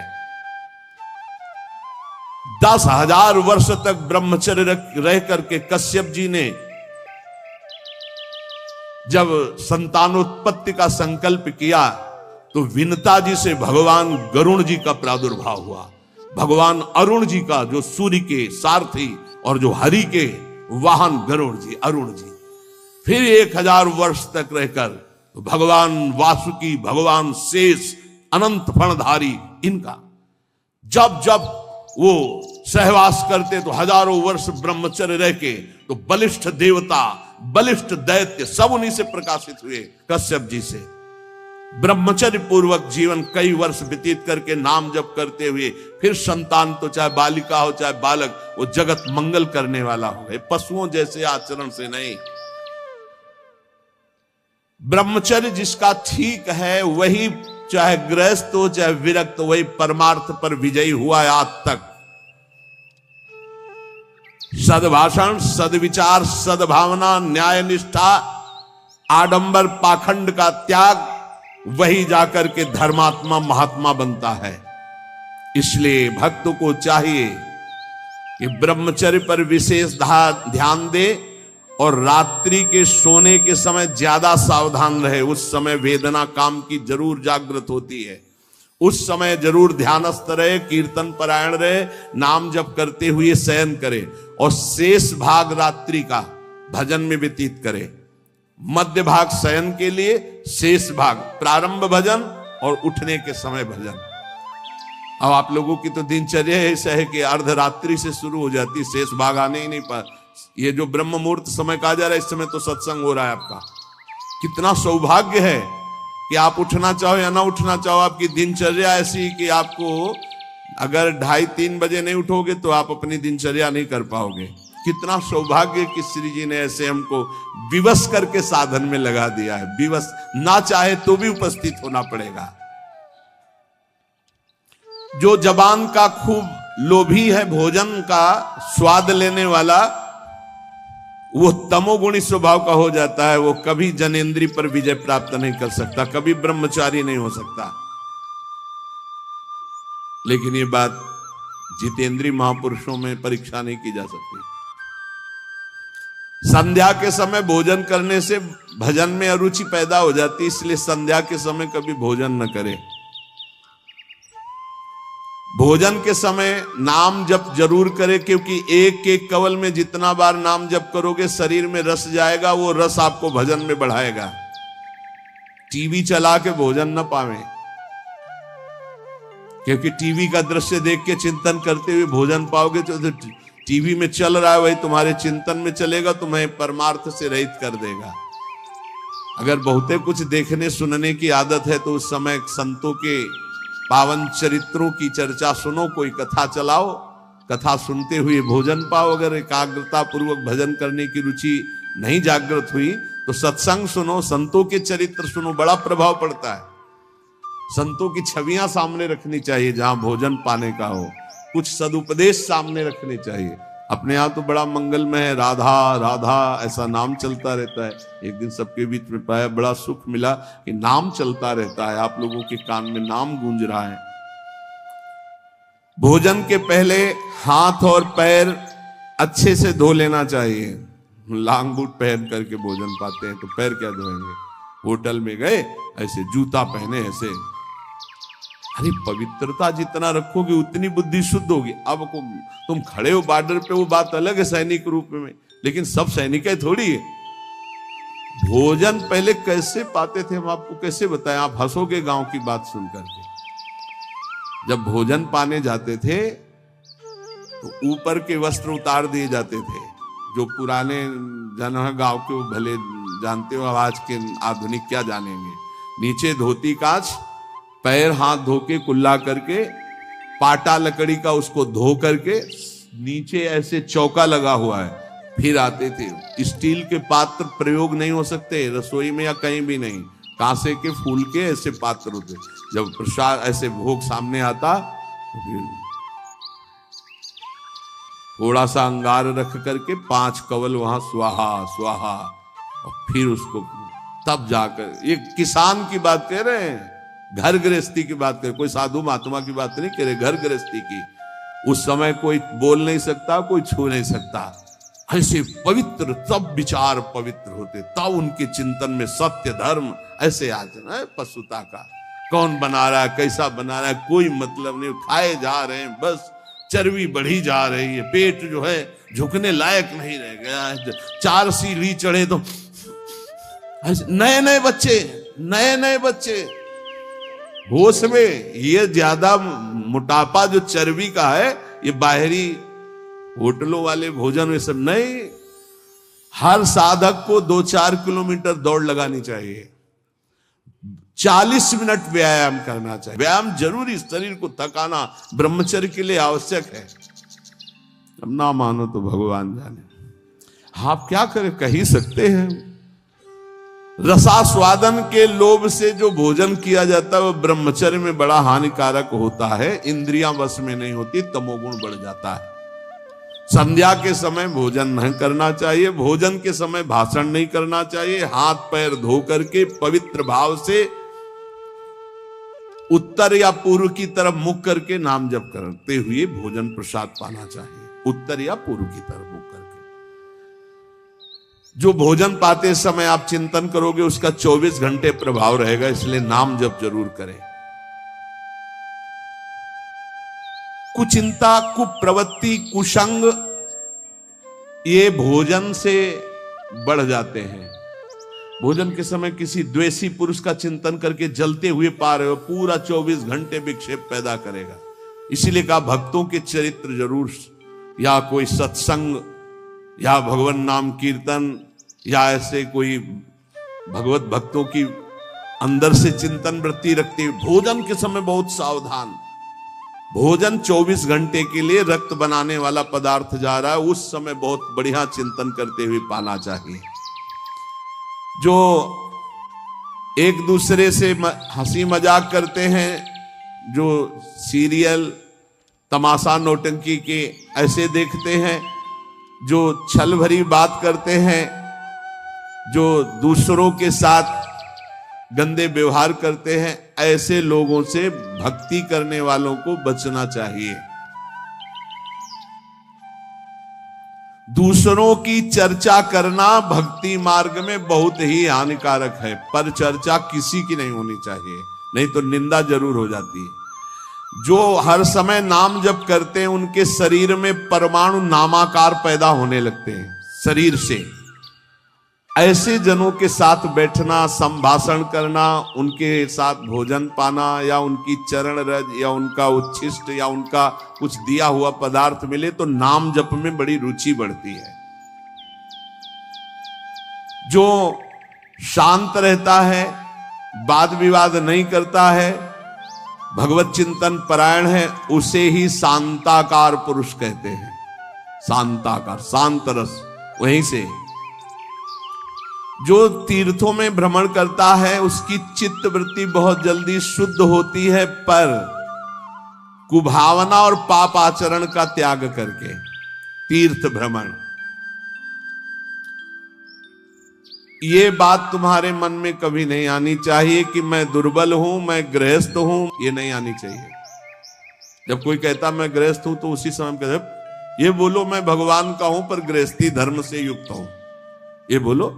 10,000 वर्ष तक ब्रह्मचर्य रह करके कश्यप जी ने जब संतानोत्पत्ति का संकल्प किया तो विनता जी से भगवान गरुण जी का प्रादुर्भाव हुआ। भगवान अरुण जी का, जो सूर्य के सारथी और जो हरि के वाहन गरुण जी, अरुण जी। फिर 1000 वर्ष तक रहकर भगवान वासुकी, भगवान शेष, अनंत फणधारी, इनका जब जब वो सहवास करते तो हजारों वर्ष ब्रह्मचर्य रह के तो बलिष्ठ देवता, बलिष्ठ दैत्य सब उन्हीं से प्रकाशित हुए, कश्यप जी से। ब्रह्मचर्य पूर्वक जीवन कई वर्ष व्यतीत करके नाम जप करते हुए फिर संतान, तो चाहे बालिका हो चाहे बालक, वो जगत मंगल करने वाला हो, पशुओं जैसे आचरण से नहीं। ब्रह्मचर्य जिसका ठीक है वही, चाहे गृहस्थ हो चाहे विरक्त, वही परमार्थ पर विजयी हुआ है आज तक। सद्भाषण, सद्विचार, सद्भावना, न्याय निष्ठा, आडंबर पाखंड का त्याग, वही जाकर के धर्मात्मा महात्मा बनता है। इसलिए भक्त को चाहिए कि ब्रह्मचर्य पर विशेष ध्यान दे और रात्रि के सोने के समय ज्यादा सावधान रहे। उस समय वेदना काम की जरूर जागृत होती है, उस समय जरूर ध्यानस्थ रहे, कीर्तन परायण रहे, नाम जप करते हुए शयन करे और शेष भाग रात्रि का भजन में व्यतीत करे। मध्य भाग शयन के लिए, शेष भाग प्रारंभ भजन और उठने के समय भजन। अब आप लोगों की तो दिनचर्या ऐसा है कि अर्धरात्रि से शुरू हो जाती, शेष भाग आने ही नहीं पा। ये जो ब्रह्म मुहूर्त समय कहा जा रहा है, इस समय तो सत्संग हो रहा है आपका। कितना सौभाग्य है कि आप उठना चाहो या ना उठना चाहो, आपकी दिनचर्या ऐसी कि आपको अगर 2:30-3 बजे नहीं उठोगे तो आप अपनी दिनचर्या नहीं कर पाओगे। कितना सौभाग्य कि श्री जी ने ऐसे हमको विवश करके साधन में लगा दिया है। विवश ना चाहे तो भी उपस्थित होना पड़ेगा। जो जबान का खूब लोभी है, भोजन का स्वाद लेने वाला, वो तमोगुणी स्वभाव का हो जाता है। वो कभी जनेंद्री पर विजय प्राप्त नहीं कर सकता, कभी ब्रह्मचारी नहीं हो सकता। लेकिन ये बात जितेंद्रीय महापुरुषों में परीक्षा नहीं की जा सकती। संध्या के समय भोजन करने से भजन में अरुचि पैदा हो जाती, इसलिए संध्या के समय कभी भोजन न करें। भोजन के समय नाम जप जरूर करें, क्योंकि एक एक कवल में जितना बार नाम जप करोगे शरीर में रस जाएगा, वो रस आपको भजन में बढ़ाएगा। टीवी चला के भोजन न पावे, क्योंकि टीवी का दृश्य देख के चिंतन करते हुए भोजन पाओगे तो टीवी में चल रहा है वही तुम्हारे चिंतन में चलेगा, तुम्हें परमार्थ से रहित कर देगा। अगर बहुते कुछ देखने सुनने की आदत है तो उस समय संतों के पावन चरित्रों की चर्चा सुनो, कोई कथा चलाओ, कथा सुनते हुए भोजन पाओ। अगर एकाग्रता पूर्वक भजन करने की रुचि नहीं जागृत हुई तो सत्संग सुनो, संतों के चरित्र सुनो, बड़ा प्रभाव पड़ता है। संतों की छवियां सामने रखनी चाहिए जहां भोजन पाने का हो, कुछ सदुपदेश सामने रखने चाहिए। अपने यहां तो बड़ा मंगलमय है, राधा राधा ऐसा नाम चलता रहता है। एक दिन सबके बीच में पाया, बड़ा सुख मिला कि नाम चलता रहता है, आप लोगों के कान में नाम गूंज रहा है। भोजन के पहले हाथ और पैर अच्छे से धो लेना चाहिए। लांग बूट पहन करके भोजन पाते हैं तो पैर क्या धोएंगे। होटल में गए ऐसे जूता पहने, ऐसे अरे पवित्रता जितना रखोगे उतनी बुद्धि शुद्ध होगी। अब तुम खड़े हो बॉर्डर पे, वो बात अलग है सैनिक रूप में, लेकिन सब सैनिक है थोड़ी है। भोजन पहले कैसे पाते थे हम आपको कैसे बताएं, आप हंसोगे गांव की बात सुन करके। जब भोजन पाने जाते थे तो ऊपर के वस्त्र उतार दिए जाते थे। जो पुराने जन है गांव के वो भले जानते हो, आज के आधुनिक क्या जानेंगे। नीचे धोती कांच, पैर हाथ धो के कुल्ला करके, पाटा लकड़ी का उसको धो करके, नीचे ऐसे चौका लगा हुआ है, फिर आते थे। स्टील के पात्र प्रयोग नहीं हो सकते रसोई में या कहीं भी नहीं, कांसे के फूल के ऐसे पात्र होते। जब प्रसाद ऐसे भोग सामने आता तो फिर थोड़ा सा अंगार रख करके 5 कवल वहां स्वाहा स्वाहा, और फिर उसको तब जाकर, ये किसान की बात कह रहे हैं, घर गृहस्थी की बात कर, कोई साधु महात्मा की बात नहीं कह रहे, घर गृहस्थी की। उस समय कोई बोल नहीं सकता, कोई छू नहीं सकता, ऐसे पवित्र, तब विचार पवित्र होते, तब उनके चिंतन में सत्य धर्म ऐसे आ जाए। पशुता का कौन बना रहा है, कैसा बना रहा है, कोई मतलब नहीं, खाए जा रहे हैं बस, चर्बी बढ़ी जा रही है, पेट जो है झुकने लायक नहीं रह गया है। 4 सीढ़ी चढ़े तो नए नए बच्चे होश में। ये ज्यादा मोटापा जो चर्बी का है, ये बाहरी होटलों वाले भोजन में सब नहीं। हर साधक को 2-4 किलोमीटर दौड़ लगानी चाहिए, 40 मिनट व्यायाम करना चाहिए। व्यायाम जरूरी, शरीर को थकाना ब्रह्मचर्य के लिए आवश्यक है। अब ना मानो तो भगवान जाने, आप क्या करें, कह ही सकते हैं। रसास्वादन के लोभ से जो भोजन किया जाता है वो ब्रह्मचर्य में बड़ा हानिकारक होता है। इंद्रियां वश में नहीं होती, तमोगुण बढ़ जाता है। संध्या के समय भोजन नहीं करना चाहिए, भोजन के समय भाषण नहीं करना चाहिए। हाथ पैर धो करके पवित्र भाव से उत्तर या पूर्व की तरफ मुख करके नाम जप करते हुए भोजन प्रसाद पाना चाहिए, उत्तर या पूर्व की तरफ मुख करके। जो भोजन पाते समय आप चिंतन करोगे उसका 24 घंटे प्रभाव रहेगा, इसलिए नाम जप जरूर करें। कुचिंता, कुप्रवृत्ति, कुसंग ये भोजन से बढ़ जाते हैं। भोजन के समय किसी द्वेषी पुरुष का चिंतन करके जलते हुए पा रहे हो, पूरा 24 घंटे विक्षेप पैदा करेगा। इसीलिए कहा भक्तों के चरित्र जरूर, या कोई सत्संग या भगवान नाम कीर्तन या ऐसे कोई भगवत भक्तों की अंदर से चिंतन वृत्ति रखते हुए भोजन के समय बहुत सावधान। भोजन 24 घंटे के लिए रक्त बनाने वाला पदार्थ जा रहा है, उस समय बहुत बढ़िया चिंतन करते हुए पाना चाहिए। जो एक दूसरे से हंसी मजाक करते हैं, जो सीरियल तमाशा नौटंकी के ऐसे देखते हैं, जो छल भरी बात करते हैं, जो दूसरों के साथ गंदे व्यवहार करते हैं, ऐसे लोगों से भक्ति करने वालों को बचना चाहिए। दूसरों की चर्चा करना भक्ति मार्ग में बहुत ही हानिकारक है, पर चर्चा किसी की नहीं होनी चाहिए, नहीं तो निंदा जरूर हो जाती है। जो हर समय नाम जप करते हैं उनके शरीर में परमाणु नामाकार पैदा होने लगते हैं शरीर से। ऐसे जनों के साथ बैठना, संभाषण करना, उनके साथ भोजन पाना, या उनकी चरण रज या उनका उच्छिष्ट या उनका कुछ दिया हुआ पदार्थ मिले तो नाम जप में बड़ी रुचि बढ़ती है। जो शांत रहता है, वाद विवाद नहीं करता है, भगवत चिंतन परायण है, उसे ही शांताकार पुरुष कहते हैं। शांताकार, शांत रस, वहीं से। जो तीर्थों में भ्रमण करता है उसकी चित्त वृत्ति बहुत जल्दी शुद्ध होती है, पर कुभावना और पाप आचरण का त्याग करके तीर्थ भ्रमण। ये बात तुम्हारे मन में कभी नहीं आनी चाहिए कि मैं दुर्बल हूं, मैं गृहस्थ हूं, ये नहीं आनी चाहिए। जब कोई कहता मैं गृहस्थ हूं तो उसी समय कहते ये बोलो मैं भगवान का हूं पर गृहस्थी धर्म से युक्त हूं, ये बोलो,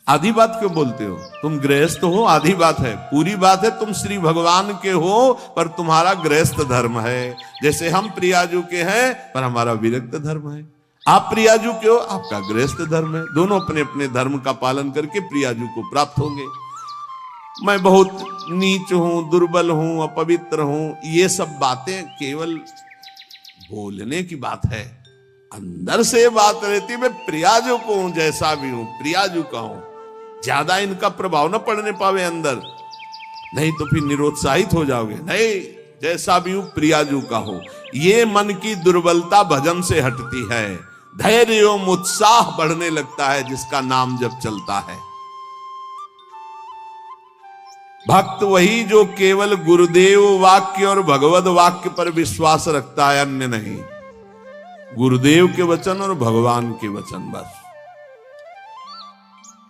आधी बात क्यों बोलते हो? तुम गृहस्थ हो, आधी बात है। पूरी बात है तुम श्री भगवान के हो, पर तुम्हारा गृहस्थ धर्म है। जैसे हम प्रियाजू के हैं, पर हमारा विरक्त धर्म है। आप प्रियाजू के हो, आपका गृहस्थ धर्म है। दोनों अपने अपने धर्म का पालन करके प्रियाजू को प्राप्त होंगे। मैं बहुत नीच हूं, दुर्बल हूं, अपवित्र हूं, ये सब बातें केवल बोलने की बात है। अंदर से ये बात रहती, मैं प्रियाजू को हूं, जैसा भी हूं प्रियाजू का हूं। ज्यादा इनका प्रभाव न पड़ने पावे अंदर, नहीं तो फिर निरुत्साहित हो जाओगे। नहीं, जैसा भी हूं प्रियाजू का हो। ये मन की दुर्बलता भजन से हटती है। धैर्य एवं उत्साह बढ़ने लगता है जिसका नाम जब चलता है। भक्त वही जो केवल गुरुदेव वाक्य और भगवत वाक्य पर विश्वास रखता है, अन्य नहीं। गुरुदेव के वचन और भगवान के वचन बस।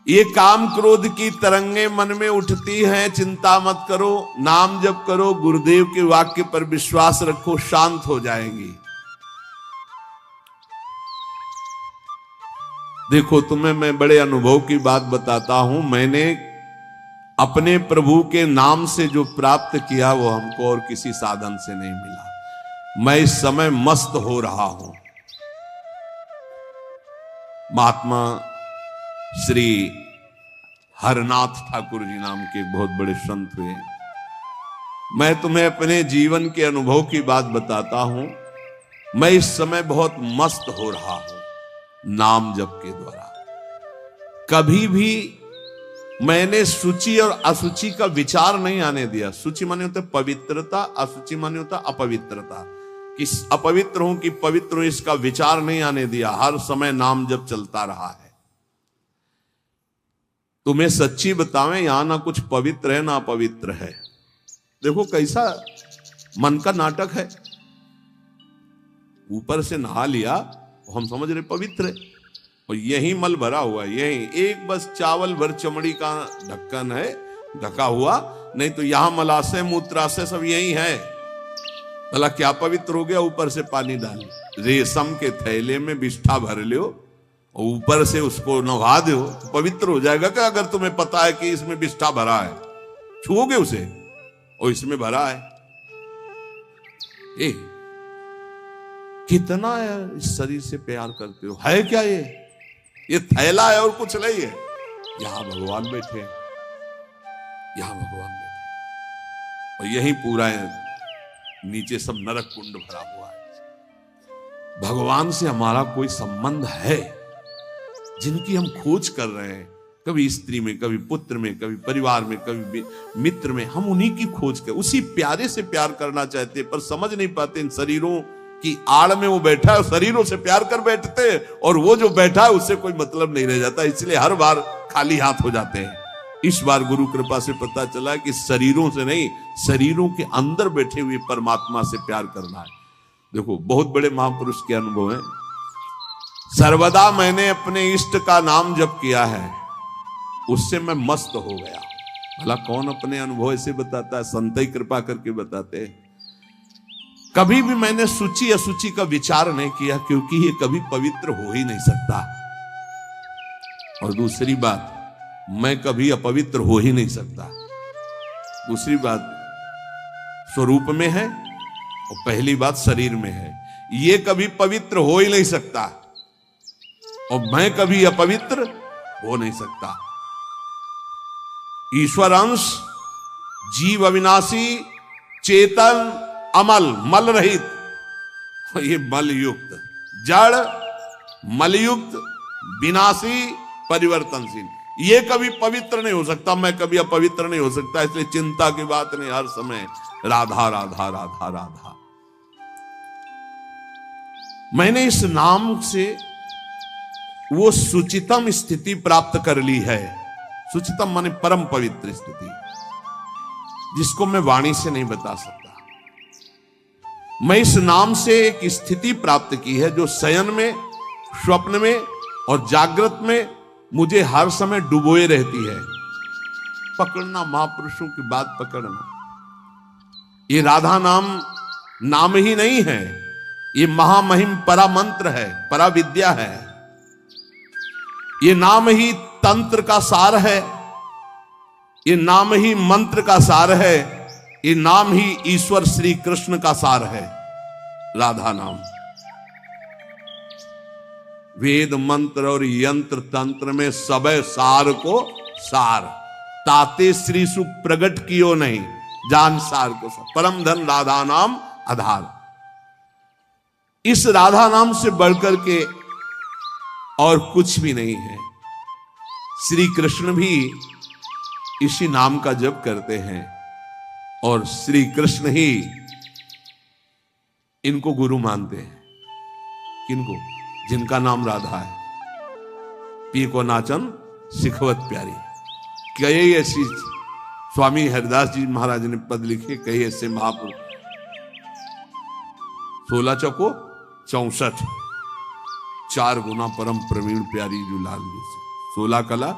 ये काम क्रोध की तरंगे मन में उठती हैं, चिंता मत करो, नाम जप करो, गुरुदेव के वाक्य पर विश्वास रखो, शांत हो जाएंगी। देखो, तुम्हें मैं बड़े अनुभव की बात बताता हूं। मैंने अपने प्रभु के नाम से जो प्राप्त किया वो हमको और किसी साधन से नहीं मिला। मैं इस समय मस्त हो रहा हूं। महात्मा श्री हरनाथ ठाकुर जी नाम के एक बहुत बड़े संत हुए। मैं तुम्हें अपने जीवन के अनुभव की बात बताता हूं। मैं इस समय बहुत मस्त हो रहा हूं नाम जप के द्वारा। कभी भी मैंने सूचि और असुचि का विचार नहीं आने दिया। सूचि माने होता है पवित्रता, असुचि माने होता अपवित्रता। कि अपवित्र हूं कि पवित्र हूं इसका विचार नहीं आने दिया। हर समय नाम जप चलता रहा है। तुम्हें सच्ची बतावें, यहां ना कुछ पवित्र है ना अपवित्र है। देखो कैसा मन का नाटक है। ऊपर से नहा लिया, हम समझ रहे पवित्र है, और यही मल भरा हुआ है। यही एक बस चावल भर चमड़ी का ढक्कन है ढका हुआ, नहीं तो यहां मलाशय मूत्राशय सब यही है। भला क्या पवित्र हो गया? ऊपर से पानी डाल, रेशम के थैले में बिष्ठा भर लो और ऊपर से उसको नहा दो तो पवित्र हो जाएगा क्या? अगर तुम्हें पता है कि इसमें बिष्ठा भरा है, छुओगे उसे और इसमें भरा है। कितना है इस शरीर से प्यार करते हो? है क्या ये थैला है और कुछ नहीं है। यहां भगवान बैठे, यहां भगवान बैठे, और यही पूरा है। नीचे सब नरक कुंड भरा हुआ है। भगवान से हमारा कोई संबंध है जिनकी हम खोज कर रहे हैं, कभी स्त्री में, कभी पुत्र में, कभी परिवार में, कभी मित्र में। हम उन्हीं की खोज कर, उसी प्यारे से प्यार करना चाहते, पर समझ नहीं पाते इन शरीरों की आड़ में वो बैठा है, शरीरों से प्यार कर बैठते हैं, और वो जो बैठा है उससे कोई मतलब नहीं रह जाता। इसलिए हर बार खाली हाथ हो जाते हैं। इस बार गुरु कृपा से पता चला कि शरीरों से नहीं, शरीरों के अंदर बैठे हुए परमात्मा से प्यार करना है। देखो, बहुत बड़े महापुरुष के अनुभव हैं। सर्वदा मैंने अपने इष्ट का नाम जप किया है, उससे मैं मस्त हो गया। भला कौन अपने अनुभव ऐसे बताता है? संत ही कृपा करके बताते हैं। कभी भी मैंने सूची असुचि का विचार नहीं किया, क्योंकि ये कभी पवित्र हो ही नहीं सकता। और दूसरी बात, मैं कभी अपवित्र हो ही नहीं सकता। दूसरी बात स्वरूप में है, और पहली बात शरीर में है। ये कभी पवित्र हो ही नहीं सकता, और मैं कभी अपवित्र हो नहीं सकता। ईश्वर अंश, जीव अविनाशी, चेतन, अमल, मल रहित, ये मल युक्त, जड़, मलयुक्त, विनाशी, परिवर्तनशील। ये कभी पवित्र नहीं हो सकता, मैं कभी अपवित्र नहीं हो सकता। इसलिए चिंता की बात नहीं, हर समय राधा राधा राधा राधा। मैंने इस नाम से वो सुचितम स्थिति प्राप्त कर ली है। सुचितम माने परम पवित्र स्थिति, जिसको मैं वाणी से नहीं बता सकता। मैं इस नाम से एक स्थिति प्राप्त की है जो शयन में, स्वप्न में और जागृत में मुझे हर समय डुबोए रहती है। पकड़ना, महापुरुषों की बात पकड़ना। ये राधा नाम ही नहीं है, ये महामहिम परा मंत्र है, परा विद्या है। ये नाम ही तंत्र का सार है, ये नाम ही मंत्र का सार है, ये नाम ही ईश्वर श्री कृष्ण का सार है। राधा नाम वेद मंत्र और यंत्र तंत्र में सब सार को सार, ताते श्री सुख प्रगट कियो नहीं, जान सार को सार। परम धन राधा नाम आधार। इस राधा नाम से बढ़कर के और कुछ भी नहीं है। श्री कृष्ण भी इसी नाम का जप करते हैं और श्री कृष्ण ही इनको गुरु मानते हैं। किनको? जिनका नाम राधा है। पी को नाचन सिखवत प्यारी। कई ऐसी स्वामी हरिदास जी महाराज ने पद लिखे, कई ऐसे महापुरुष। 16 चौको 64, 4 गुना परम प्रवीण प्यारी जो लालजू से। 16 कला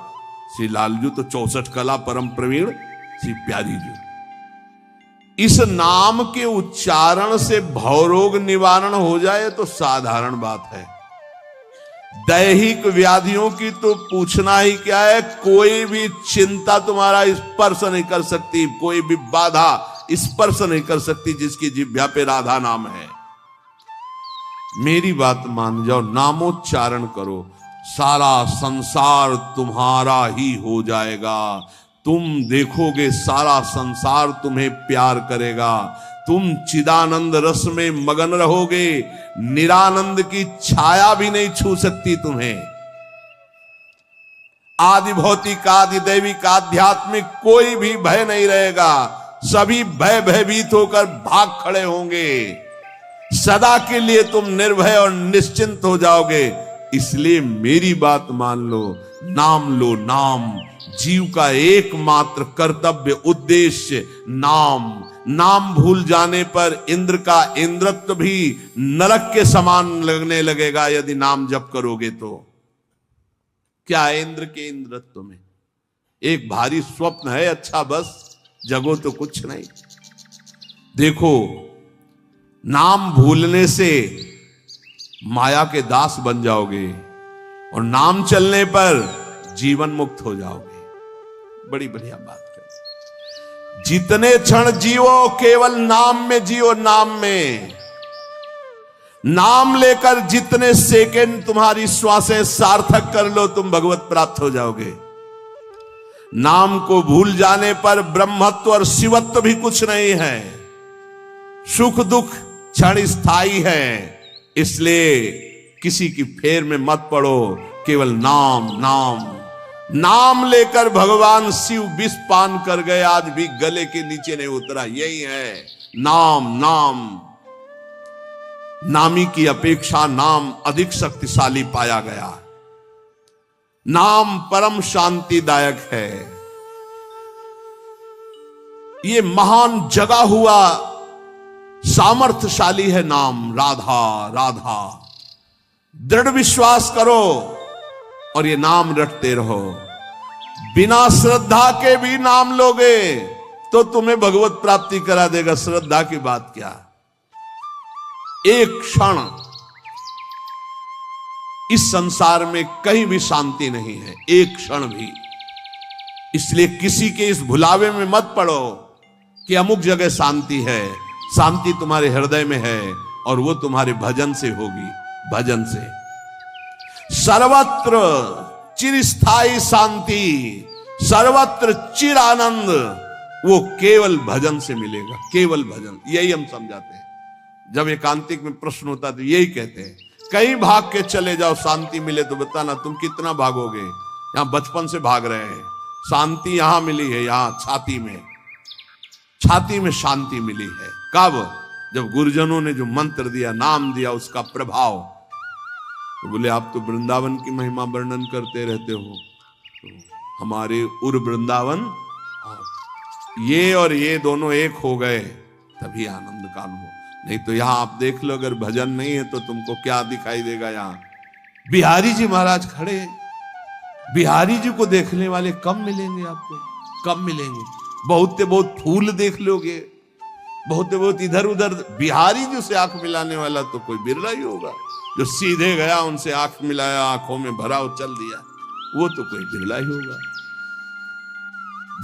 श्री लालजू तो 64 कला परम प्रवीण श्री प्यारी जो। इस नाम के उच्चारण से भवरोग निवारण हो जाए तो साधारण बात है। दैहिक व्याधियों की तो पूछना ही क्या है। कोई भी चिंता तुम्हारा स्पर्श नहीं कर सकती, कोई भी बाधा स्पर्श नहीं कर सकती जिसकी जिह्वा पे राधा नाम है। मेरी बात मान जाओ, नामोच्चारण करो, सारा संसार तुम्हारा ही हो जाएगा। तुम देखोगे सारा संसार तुम्हें प्यार करेगा। तुम चिदानंद रस में मगन रहोगे, निरानंद की छाया भी नहीं छू सकती तुम्हें। आदि भौतिक, आदि दैविक, आध्यात्मिक कोई भी भय नहीं रहेगा। सभी भयभीत होकर भाग खड़े होंगे। सदा के लिए तुम निर्भय और निश्चिंत हो जाओगे। इसलिए मेरी बात मान लो, नाम लो। नाम जीव का एकमात्र कर्तव्य उद्देश्य नाम। नाम भूल जाने पर इंद्र का इंद्रत्व भी नरक के समान लगने लगेगा यदि नाम जप करोगे तो। क्या है इंद्र के इंद्रत्व में? एक भारी स्वप्न है, अच्छा बस, जगो तो कुछ नहीं। देखो, नाम भूलने से माया के दास बन जाओगे और नाम चलने पर जीवन मुक्त हो जाओगे। बड़ी बढ़िया बात है। जितने क्षण जियो केवल नाम में जियो। नाम में नाम लेकर जितने सेकंड तुम्हारी श्वासें सार्थक कर लो, तुम भगवत प्राप्त हो जाओगे। नाम को भूल जाने पर ब्रह्मत्व और शिवत्व भी कुछ नहीं है। सुख दुख क्षण स्थायी है। इसलिए किसी की फेर में मत पड़ो, केवल नाम नाम नाम लेकर भगवान शिव विष पान कर गए, आज भी गले के नीचे नहीं उतरा। यही है नाम। नाम नामी की अपेक्षा नाम अधिक शक्तिशाली पाया गया। नाम परम शांतिदायक है। ये महान जगा हुआ सामर्थ्यशाली है नाम। राधा राधा दृढ़ विश्वास करो और ये नाम रटते रहो। बिना श्रद्धा के भी नाम लोगे तो तुम्हें भगवत प्राप्ति करा देगा। श्रद्धा की बात क्या? एक क्षण इस संसार में कहीं भी शांति नहीं है, एक क्षण भी। इसलिए किसी के इस भुलावे में मत पड़ो कि अमुक जगह शांति है। शांति तुम्हारे हृदय में है और वो तुम्हारे भजन से होगी। भजन से सर्वत्र चिरस्थायी शांति, सर्वत्र चिर आनंद, वो केवल भजन से मिलेगा। केवल भजन, यही हम समझाते हैं। जब एकांतिक में प्रश्न होता तो यही कहते हैं, कहीं भाग के चले जाओ शांति मिले तो बताना तुम कितना भागोगे। यहां बचपन से भाग रहे हैं, शांति यहां मिली है, यहां छाती में, छाती में शांति मिली है। कब? जब गुरुजनों ने जो मंत्र दिया, नाम दिया, उसका प्रभाव। तो बोले आप तो वृंदावन की महिमा वर्णन करते रहते हो, तो हमारे उर वृंदावन, ये और ये दोनों एक हो गए तभी आनंद का अनुभव। नहीं तो यहां आप देख लो, अगर भजन नहीं है तो तुमको क्या दिखाई देगा। यहां बिहारी जी महाराज खड़े, बिहारी जी को देखने वाले कम मिलेंगे आपको, कम मिलेंगे। बहुत से बहुत फूल देख लोगे, बहुत से बहुत इधर उधर, बिहारी जी से आंख मिलाने वाला तो कोई बिरला ही होगा। जो सीधे गया उनसे आंख मिलाया, आंखों में भरा और चल दिया। वो तो कोई बिरला ही होगा।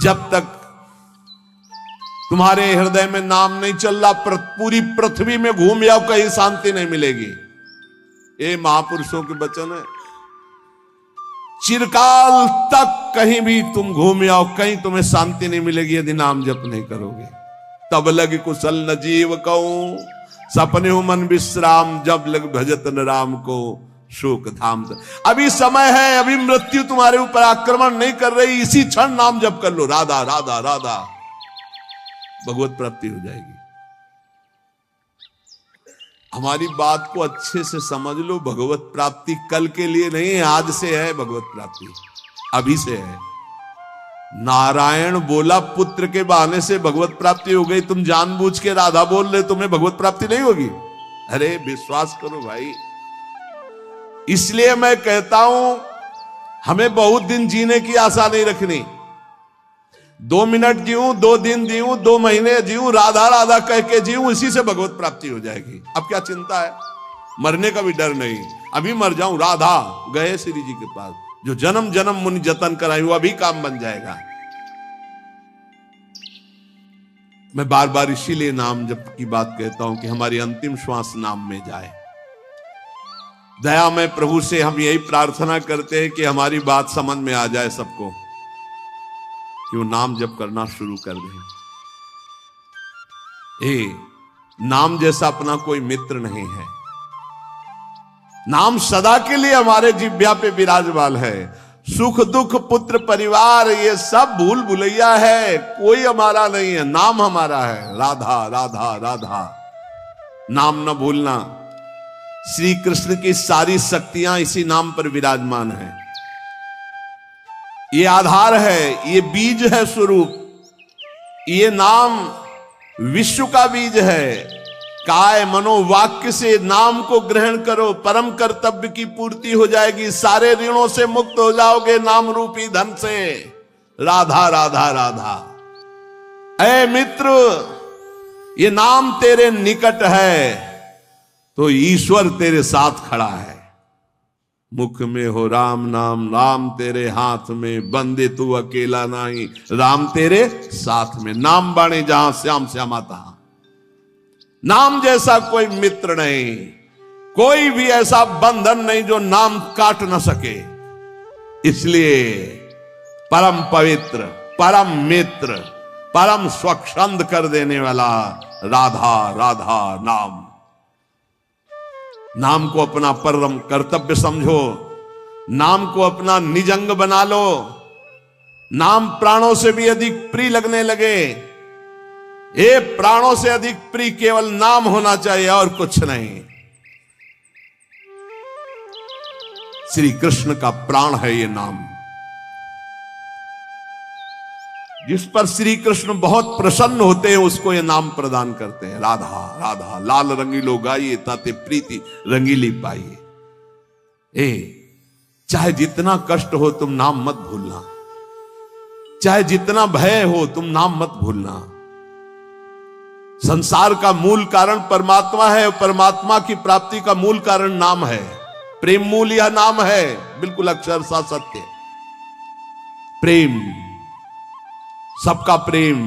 जब तक तुम्हारे हृदय में नाम नहीं चल रहा, पूरी पृथ्वी में घूम जाओ, कहीं शांति नहीं मिलेगी। ये महापुरुषों के वचन है। चिरकाल तक कहीं भी तुम घूम आओ, कहीं तुम्हें शांति नहीं मिलेगी यदि नाम जप नहीं करोगे। तब लग कुशल न जीव कहूं, सपने हो मन विश्राम, जब लग भजत न राम को शोक धाम। अभी समय है, अभी मृत्यु तुम्हारे ऊपर आक्रमण नहीं कर रही, इसी क्षण नाम जप कर लो, राधा राधा राधा, भगवत प्राप्ति हो जाएगी। हमारी बात को अच्छे से समझ लो, भगवत प्राप्ति कल के लिए नहीं, आज से है भगवत प्राप्ति, अभी से है। नारायण बोला पुत्र के बहाने से भगवत प्राप्ति हो गई, तुम जानबूझ के राधा बोल रहे, तुम्हें भगवत प्राप्ति नहीं होगी? अरे विश्वास करो भाई। इसलिए मैं कहता हूं, हमें बहुत दिन जीने की आशा नहीं रखनी। 2 मिनट जीऊं, 2 दिन जीऊं, 2 महीने जीऊं, राधा राधा कह के जीऊं, इसी से भगवत प्राप्ति हो जाएगी। अब क्या चिंता है? मरने का भी डर नहीं। अभी मर जाऊं, राधा गए श्री जी के पास, जो जन्म जन्म मुनि जतन कराई, वो अभी काम बन जाएगा। मैं बार बार इसीलिए नाम जप की बात कहता हूं कि हमारी अंतिम श्वास नाम में जाए। दया में प्रभु से हम यही प्रार्थना करते हैं कि हमारी बात समझ में आ जाए सबको, कि वो नाम जप करना शुरू कर दें। नाम जैसा अपना कोई मित्र नहीं है। नाम सदा के लिए हमारे जिह्वा पे विराजमान है। सुख दुख पुत्र परिवार ये सब भूल भुलैया है, कोई हमारा नहीं है, नाम हमारा है। राधा राधा राधा, नाम न भूलना। श्री कृष्ण की सारी शक्तियां इसी नाम पर विराजमान है। ये आधार है, ये बीज है स्वरूप। ये नाम विश्व का बीज है। काय मनोवाक्य से नाम को ग्रहण करो, परम कर्तव्य की पूर्ति हो जाएगी, सारे ऋणों से मुक्त हो जाओगे नाम रूपी धन से। राधा राधा राधा। ऐ मित्र, ये नाम तेरे निकट है तो ईश्वर तेरे साथ खड़ा है। मुख में हो राम नाम, राम तेरे हाथ में, बंदे तू अकेला नहीं, राम तेरे साथ में। नाम बाणे जहां श्याम श्यामा तहां। नाम जैसा कोई मित्र नहीं, कोई भी ऐसा बंधन नहीं जो नाम काट न सके। इसलिए परम पवित्र, परम मित्र, परम स्वच्छंद कर देने वाला राधा राधा नाम। नाम को अपना परम कर्तव्य समझो, नाम को अपना निजंग बना लो। नाम प्राणों से भी अधिक प्रिय लगने लगे। ये प्राणों से अधिक प्रिय केवल नाम होना चाहिए और कुछ नहीं। श्री कृष्ण का प्राण है ये नाम। जिस पर श्री कृष्ण बहुत प्रसन्न होते हैं उसको ये नाम प्रदान करते हैं। राधा राधा लाल रंगीलो गाइए, ताते प्रीति रंगीली पाइए। चाहे जितना कष्ट हो तुम नाम मत भूलना, चाहे जितना भय हो तुम नाम मत भूलना। संसार का मूल कारण परमात्मा है, परमात्मा की प्राप्ति का मूल कारण नाम है। प्रेम मूल यह नाम है, बिल्कुल अक्षरशः सत्य। प्रेम, सबका प्रेम,